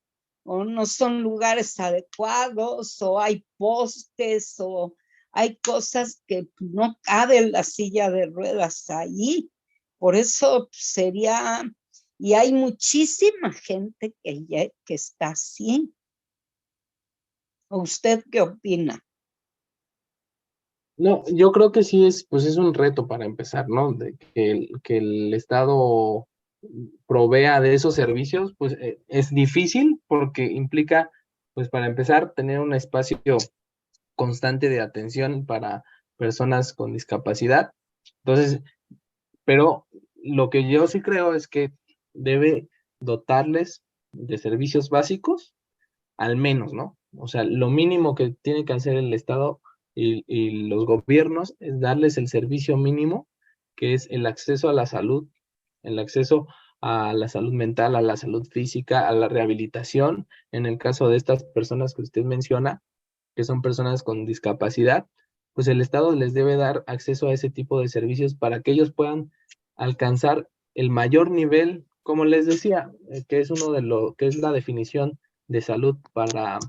no son lugares adecuados o hay postes o hay cosas que no cabe en la silla de ruedas ahí. Por eso sería, y hay muchísima gente que está así. ¿Usted qué opina? No, yo creo que sí pues es un reto para empezar, ¿no? De que el Estado provea de esos servicios, pues es difícil porque implica, pues para empezar, tener un espacio constante de atención para personas con discapacidad. Entonces, pero lo que yo sí creo es que debe dotarles de servicios básicos, al menos, ¿no? O sea, lo mínimo que tiene que hacer el Estado y los gobiernos es darles el servicio mínimo, que es el acceso a la salud, el acceso a la salud mental, a la salud física, a la rehabilitación, en el caso de estas personas que usted menciona, que son personas con discapacidad, pues el Estado les debe dar acceso a ese tipo de servicios para que ellos puedan alcanzar el mayor nivel, como les decía, que es uno de lo que es la definición de salud para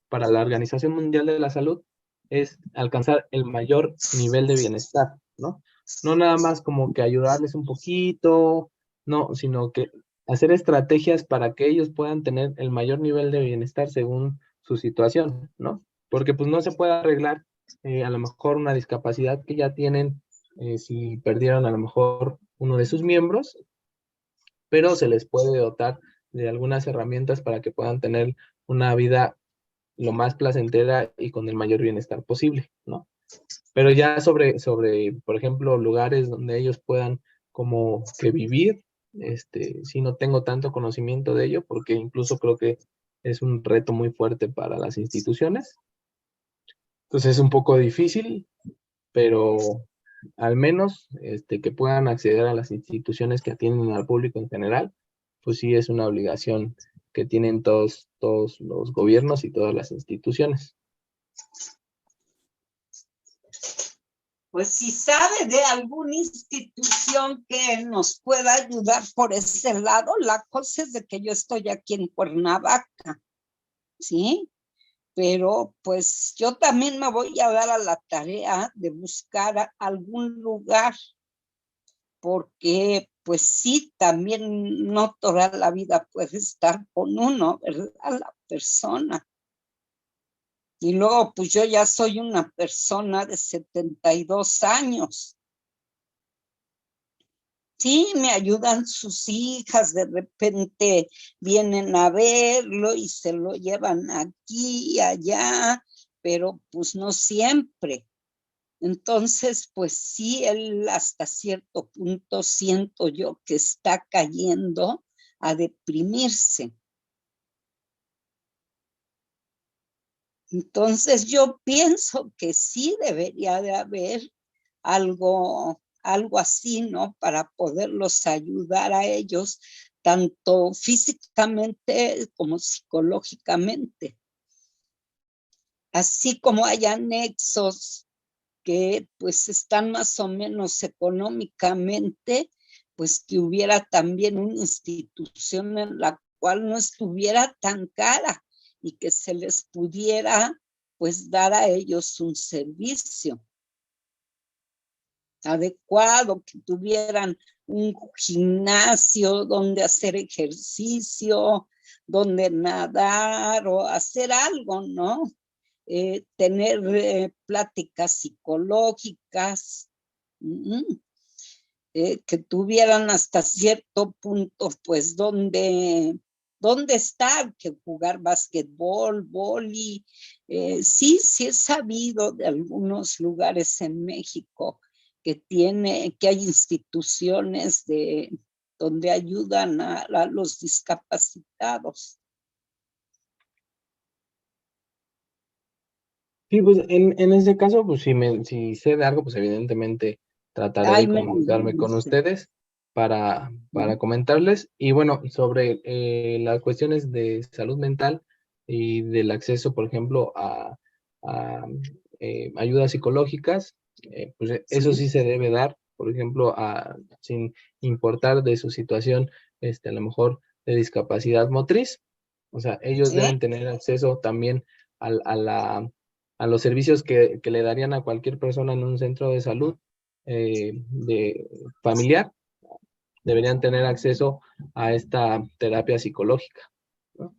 la Organización Mundial de la Salud, es alcanzar el mayor nivel de bienestar, ¿no? No nada más como que ayudarles un poquito, no, sino que hacer estrategias para que ellos puedan tener el mayor nivel de bienestar según su situación, ¿no? Porque pues no se puede arreglar a lo mejor una discapacidad que ya tienen si perdieron a lo mejor uno de sus miembros, pero se les puede dotar de algunas herramientas para que puedan tener una vida lo más placentera y con el mayor bienestar posible, ¿no? Pero ya por ejemplo, lugares donde ellos puedan como que vivir, sí no tengo tanto conocimiento de ello, porque incluso creo que es un reto muy fuerte para las instituciones. Entonces es un poco difícil, pero al menos que puedan acceder a las instituciones que atienden al público en general, pues sí es una obligación que tienen todos los gobiernos y todas las instituciones. Pues si sabe de alguna institución que nos pueda ayudar por ese lado, la cosa es de que yo estoy aquí en Cuernavaca, ¿sí? Pero pues yo también me voy a dar a la tarea de buscar algún lugar, porque pues sí, también no toda la vida puede estar con uno, ¿verdad? La persona. Y luego pues yo ya soy una persona de 72 años. Sí, me ayudan sus hijas, de repente vienen a verlo y se lo llevan aquí y allá, pero pues no siempre. Entonces, pues sí, él hasta cierto punto siento yo que está cayendo a deprimirse. Entonces yo pienso que sí debería de haber algo así, ¿no? Para poderlos ayudar a ellos, tanto físicamente como psicológicamente. Así como hay anexos que pues están más o menos económicamente, pues que hubiera también una institución en la cual no estuviera tan cara y que se les pudiera pues dar a ellos un servicio. adecuado, que tuvieran un gimnasio donde hacer ejercicio, donde nadar o hacer algo, ¿no? Tener pláticas psicológicas, que tuvieran hasta cierto punto, pues, donde estar, que jugar básquetbol, vóley. Sí he sabido de algunos lugares en México que hay instituciones donde ayudan a los discapacitados. Sí, pues en ese caso, pues si sé de algo, pues evidentemente trataré de Ay, comunicarme con ustedes para comentarles. Y bueno, sobre las cuestiones de salud mental y del acceso, por ejemplo, a, ayudas psicológicas, pues eso sí se debe dar, por ejemplo, sin importar de su situación, a lo mejor de discapacidad motriz. O sea, ellos deben tener acceso también a los servicios que le darían a cualquier persona en un centro de salud de familiar. Deberían tener acceso a esta terapia psicológica, ¿no?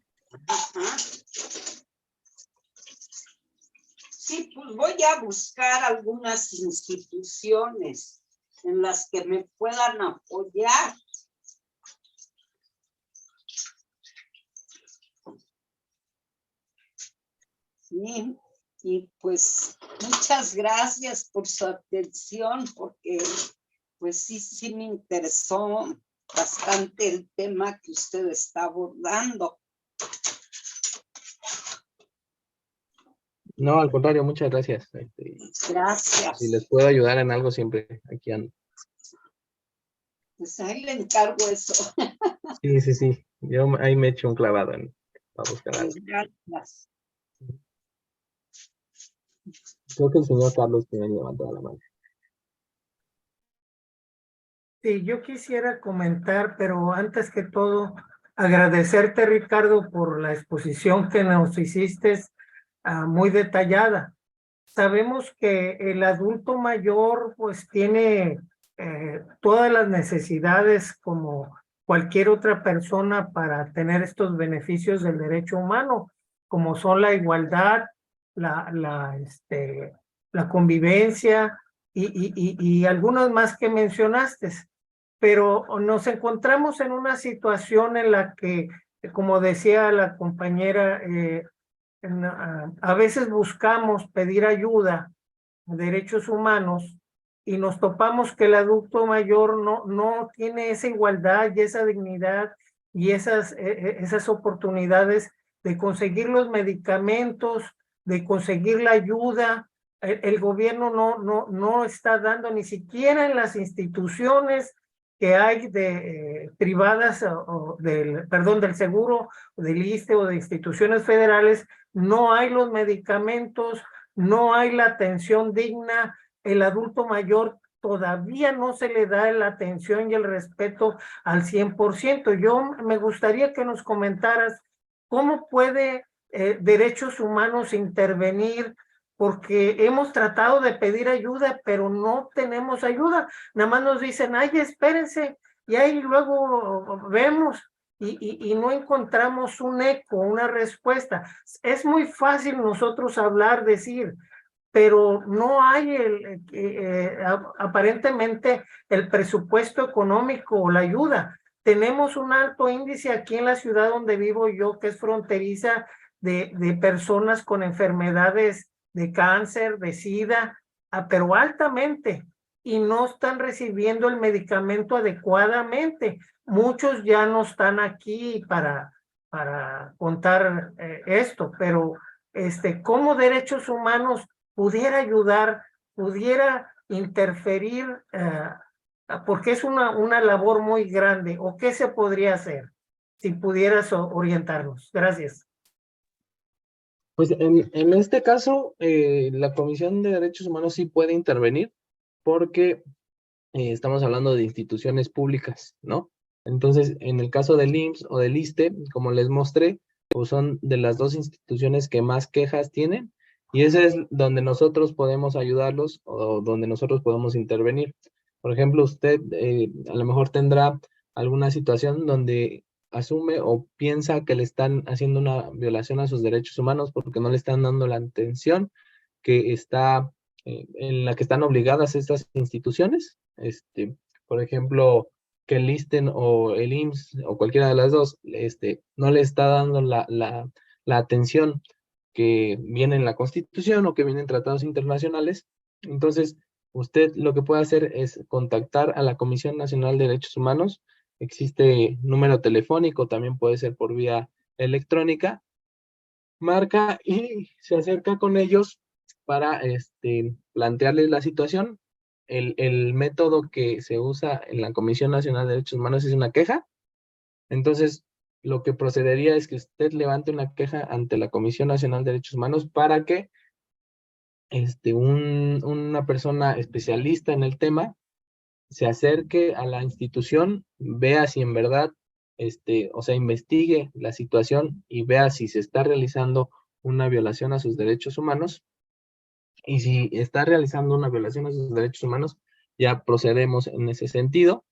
Sí, pues voy a buscar algunas instituciones en las que me puedan apoyar. Sí, y pues muchas gracias por su atención, porque pues sí me interesó bastante el tema que usted está abordando. No, al contrario, muchas gracias. Gracias. Si les puedo ayudar en algo, siempre aquí ando. Pues ahí le encargo eso. Sí. Yo ahí me echo un clavado a buscar algo. Gracias. Creo que el señor Carlos tiene levantado la mano. Sí, yo quisiera comentar, pero antes que todo, agradecerte, Ricardo, por la exposición que nos hiciste, muy detallada. Sabemos que el adulto mayor pues tiene todas las necesidades como cualquier otra persona para tener estos beneficios del derecho humano, como son la igualdad, la convivencia y algunas más que mencionaste. Pero nos encontramos en una situación en la que, como decía la compañera, a veces buscamos pedir ayuda a derechos humanos y nos topamos que el adulto mayor no tiene esa igualdad y esa dignidad y esas oportunidades de conseguir los medicamentos, de conseguir la ayuda. El gobierno no está dando ni siquiera en las instituciones que hay privadas del seguro, del ISSSTE o de instituciones federales, no hay los medicamentos, no hay la atención digna. El adulto mayor todavía no se le da la atención y el respeto al 100%. Yo me gustaría que nos comentaras cómo puede derechos humanos intervenir, porque hemos tratado de pedir ayuda, pero no tenemos ayuda. Nada más nos dicen, ay, espérense, y ahí luego vemos. Y no encontramos un eco, una respuesta. Es muy fácil nosotros hablar, decir, pero no hay aparentemente el presupuesto económico o la ayuda. Tenemos un alto índice aquí en la ciudad donde vivo yo, que es fronteriza, de personas con enfermedades de cáncer, de SIDA, pero altamente, y no están recibiendo el medicamento adecuadamente. Muchos ya no están aquí para contar esto, pero ¿cómo derechos humanos pudiera ayudar, pudiera interferir, porque es una labor muy grande? ¿O qué se podría hacer? Si pudieras orientarnos. Gracias. Pues en este caso, la Comisión de Derechos Humanos sí puede intervenir porque estamos hablando de instituciones públicas, ¿no? Entonces, en el caso del IMSS o del ISSSTE, como les mostré, pues son de las dos instituciones que más quejas tienen Y ese es donde nosotros podemos ayudarlos o donde nosotros podemos intervenir. Por ejemplo, usted a lo mejor tendrá alguna situación donde asume o piensa que le están haciendo una violación a sus derechos humanos porque no le están dando la atención que está en la que están obligadas estas instituciones. Por ejemplo, que el ISSSTE o el IMSS o cualquiera de las dos no le está dando la atención que viene en la Constitución o que viene en tratados internacionales. Entonces, usted lo que puede hacer es contactar a la Comisión Nacional de Derechos Humanos. Existe número telefónico, también puede ser por vía electrónica. Marca y se acerca con ellos para plantearles la situación. El método que se usa en la Comisión Nacional de Derechos Humanos es una queja. Entonces, lo que procedería es que usted levante una queja ante la Comisión Nacional de Derechos Humanos para que una persona especialista en el tema se acerque a la institución, vea si en verdad, o sea, investigue la situación y vea si se está realizando una violación a sus derechos humanos. Y si está realizando una violación a sus derechos humanos, ya procedemos en ese sentido.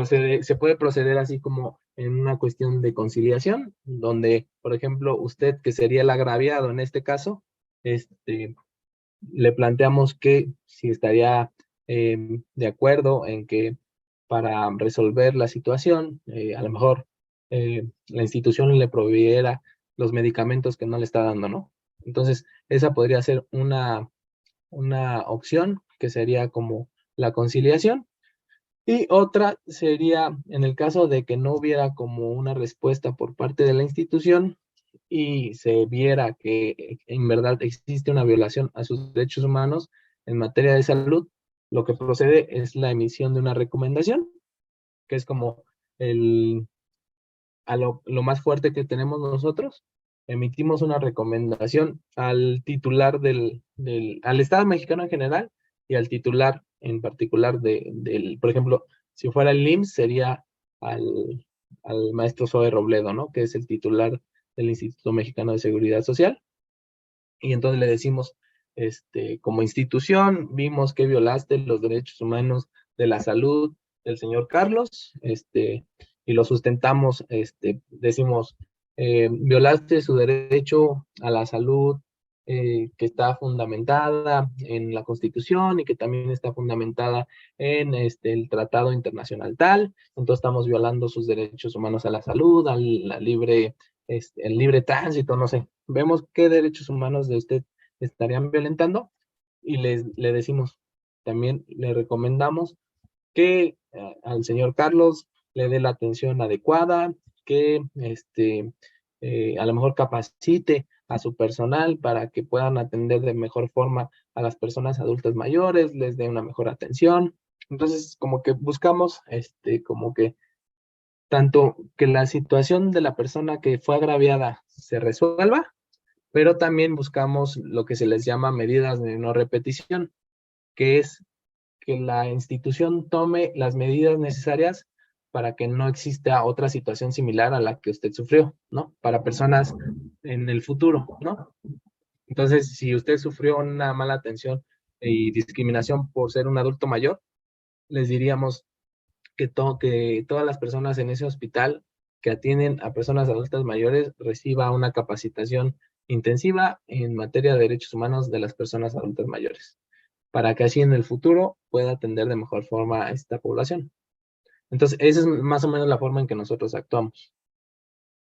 Se puede proceder así como en una cuestión de conciliación, donde, por ejemplo, usted, que sería el agraviado en este caso, le planteamos que si estaría de acuerdo en que para resolver la situación, a lo mejor la institución le proveyera los medicamentos que no le está dando, ¿no? Entonces, esa podría ser una opción, que sería como la conciliación. Y otra sería en el caso de que no hubiera como una respuesta por parte de la institución y se viera que en verdad existe una violación a sus derechos humanos en materia de salud, lo que procede es la emisión de una recomendación, que es como lo más fuerte que tenemos nosotros. Emitimos una recomendación al titular al Estado mexicano en general y al titular en particular por ejemplo, si fuera el IMSS sería al maestro Zoe Robledo, ¿no? Que es el titular del Instituto Mexicano de Seguridad Social. Y entonces le decimos, como institución, vimos que violaste los derechos humanos de la salud del señor Carlos, y lo sustentamos, decimos, violaste su derecho a la salud, que está fundamentada en la Constitución y que también está fundamentada en el Tratado Internacional tal. Entonces estamos violando sus derechos humanos a la salud, el libre tránsito, no sé. Vemos qué derechos humanos de usted estarían violentando y le decimos, también le recomendamos que al señor Carlos le dé la atención adecuada, que a lo mejor capacite a su personal para que puedan atender de mejor forma a las personas adultas mayores, les dé una mejor atención. Entonces, como que buscamos, como que tanto que la situación de la persona que fue agraviada se resuelva, pero también buscamos lo que se les llama medidas de no repetición, que es que la institución tome las medidas necesarias para que no exista otra situación similar a la que usted sufrió, ¿no? Para personas en el futuro, ¿no? Entonces, si usted sufrió una mala atención y discriminación por ser un adulto mayor, les diríamos que todas las personas en ese hospital que atienden a personas adultas mayores reciba una capacitación intensiva en materia de derechos humanos de las personas adultas mayores, para que así en el futuro pueda atender de mejor forma a esta población. Entonces, esa es más o menos la forma en que nosotros actuamos.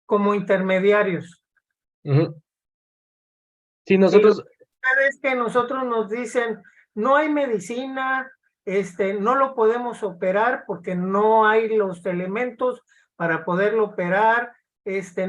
Como intermediarios. Uh-huh. Sí, nosotros... Es que nosotros nos dicen, no hay medicina, no lo podemos operar porque no hay los elementos para poderlo operar,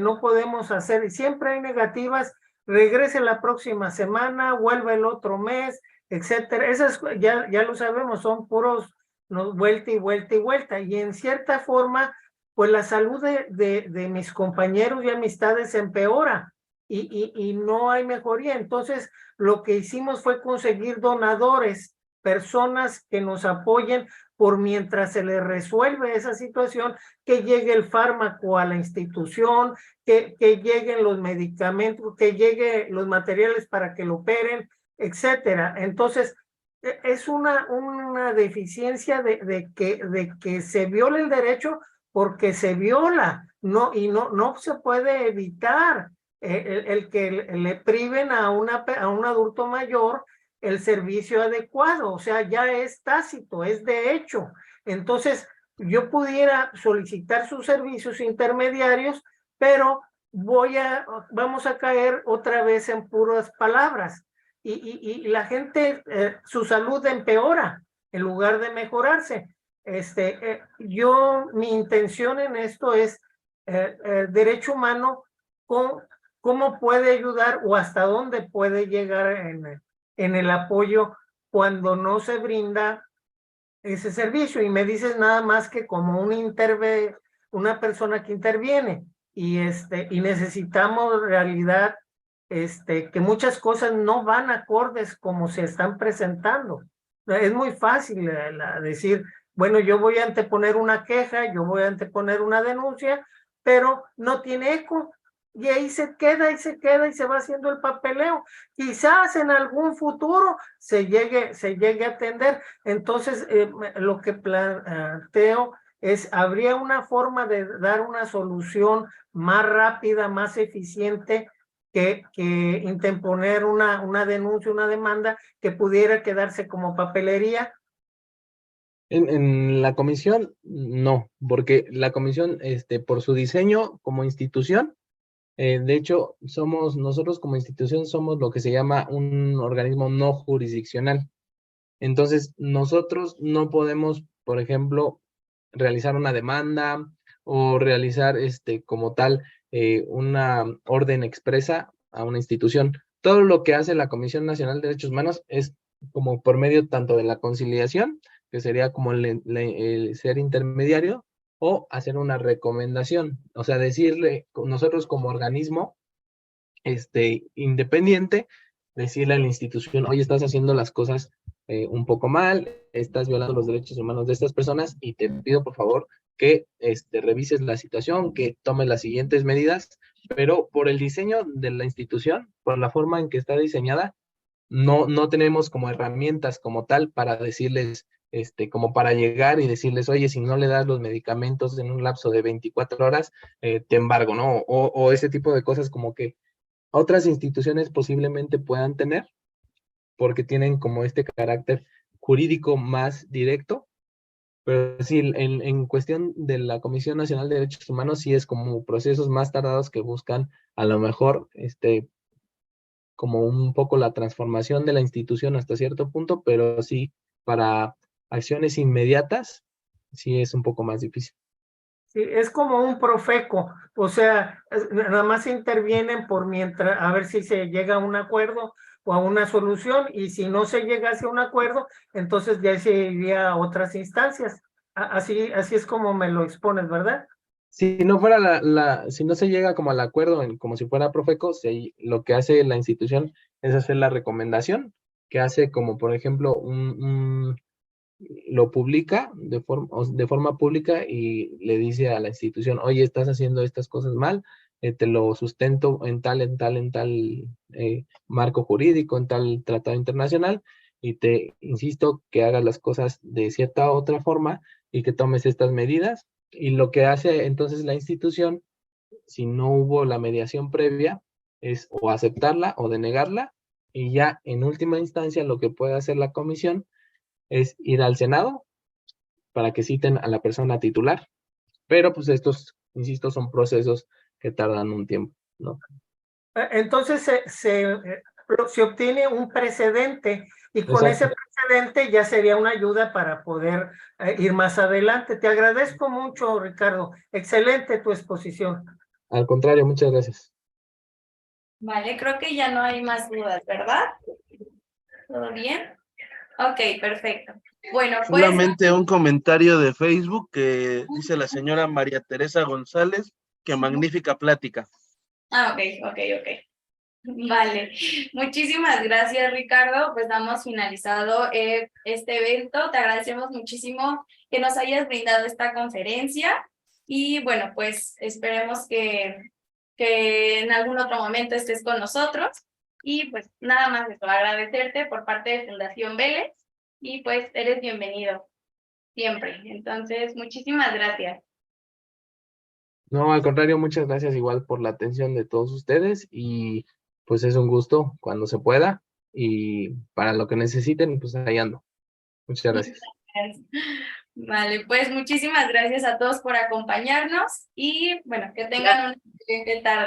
no podemos hacer, y siempre hay negativas, regrese la próxima semana, vuelva el otro mes, etcétera. Esas ya lo sabemos, son puros vuelta y vuelta y vuelta, y en cierta forma, pues la salud de mis compañeros y amistades empeora, y no hay mejoría. Entonces, lo que hicimos fue conseguir donadores personas que nos apoyen por mientras se les resuelve esa situación, que llegue el fármaco a la institución, que lleguen los medicamentos, que lleguen los materiales para que lo operen, etcétera. Entonces, es una deficiencia de que se viole el derecho porque se viola, y no se puede evitar el que le priven a un adulto mayor el servicio adecuado, o sea, ya es tácito, es de hecho. Entonces, yo pudiera solicitar sus servicios intermediarios, pero vamos a caer otra vez en puras palabras. Y la gente, su salud empeora en lugar de mejorarse. Mi intención en esto es derecho humano, cómo puede ayudar o hasta dónde puede llegar en el apoyo cuando no se brinda ese servicio. Y me dices nada más que como una persona que interviene y necesitamos realidad que muchas cosas no van acordes como se están presentando. Es muy fácil decir, bueno, yo voy a anteponer una queja, yo voy a anteponer una denuncia, pero no tiene eco. Y ahí se queda y se va haciendo el papeleo. Quizás en algún futuro se llegue a atender. Entonces, lo que planteo es, habría una forma de dar una solución más rápida, más eficiente, que interponer una denuncia, una demanda que pudiera quedarse como papelería. En la comisión, no, porque la comisión, por su diseño como institución, de hecho, nosotros como institución somos lo que se llama un organismo no jurisdiccional. Entonces, nosotros no podemos, por ejemplo, realizar una demanda o realizar como tal una orden expresa a una institución. Todo lo que hace la Comisión Nacional de Derechos Humanos es como por medio tanto de la conciliación, que sería como el ser intermediario, o hacer una recomendación, o sea, decirle, nosotros como organismo independiente, decirle a la institución, oye, estás haciendo las cosas un poco mal, estás violando los derechos humanos de estas personas y te pido por favor que revises la situación, que tomes las siguientes medidas, pero por el diseño de la institución, por la forma en que está diseñada, no tenemos como herramientas como tal para decirles, como para llegar y decirles, oye, si no le das los medicamentos en un lapso de 24 horas, te embargo, ¿no? O ese tipo de cosas como que otras instituciones posiblemente puedan tener, porque tienen como este carácter jurídico más directo, pero sí, en cuestión de la Comisión Nacional de Derechos Humanos, sí es como procesos más tardados que buscan a lo mejor, como un poco la transformación de la institución hasta cierto punto, pero sí, para acciones inmediatas, sí es un poco más difícil. Sí, es como un profeco, o sea, nada más intervienen por mientras, a ver si se llega a un acuerdo o a una solución, y si no se llegase a un acuerdo, entonces ya se iría a otras instancias. Así es como me lo expones, ¿verdad? Si no fuera si no se llega como al acuerdo como si fuera Profeco, lo que hace la institución es hacer la recomendación, que hace como por ejemplo lo publica de forma pública y le dice a la institución, oye, estás haciendo estas cosas mal, te lo sustento en tal marco jurídico, en tal tratado internacional, y te insisto que hagas las cosas de cierta otra forma y que tomes estas medidas. Y lo que hace entonces la institución, si no hubo la mediación previa, es o aceptarla o denegarla, y ya en última instancia lo que puede hacer la comisión es ir al Senado para que citen a la persona titular. Pero pues estos, insisto, son procesos que tardan un tiempo, ¿no? Entonces se obtiene un precedente, y con Exacto. ese precedente ya sería una ayuda para poder ir más adelante. Te agradezco mucho, Ricardo. Excelente tu exposición. Al contrario, muchas gracias. Vale, creo que ya no hay más dudas, ¿verdad? ¿Todo bien? Ok, perfecto. Bueno, pues... Solamente un comentario de Facebook que dice la señora María Teresa González, que magnífica plática. ok. Vale, muchísimas gracias, Ricardo. Pues damos finalizado este evento. Te agradecemos muchísimo que nos hayas brindado esta conferencia y bueno, pues esperemos que en algún otro momento estés con nosotros y pues nada más eso, agradecerte por parte de Fundación Vélez y pues eres bienvenido siempre. Entonces, muchísimas gracias. No, al contrario, muchas gracias igual por la atención de todos ustedes y pues es un gusto cuando se pueda y para lo que necesiten, pues ahí ando. Muchas gracias. Vale, pues muchísimas gracias a todos por acompañarnos y bueno, que tengan una excelente tarde.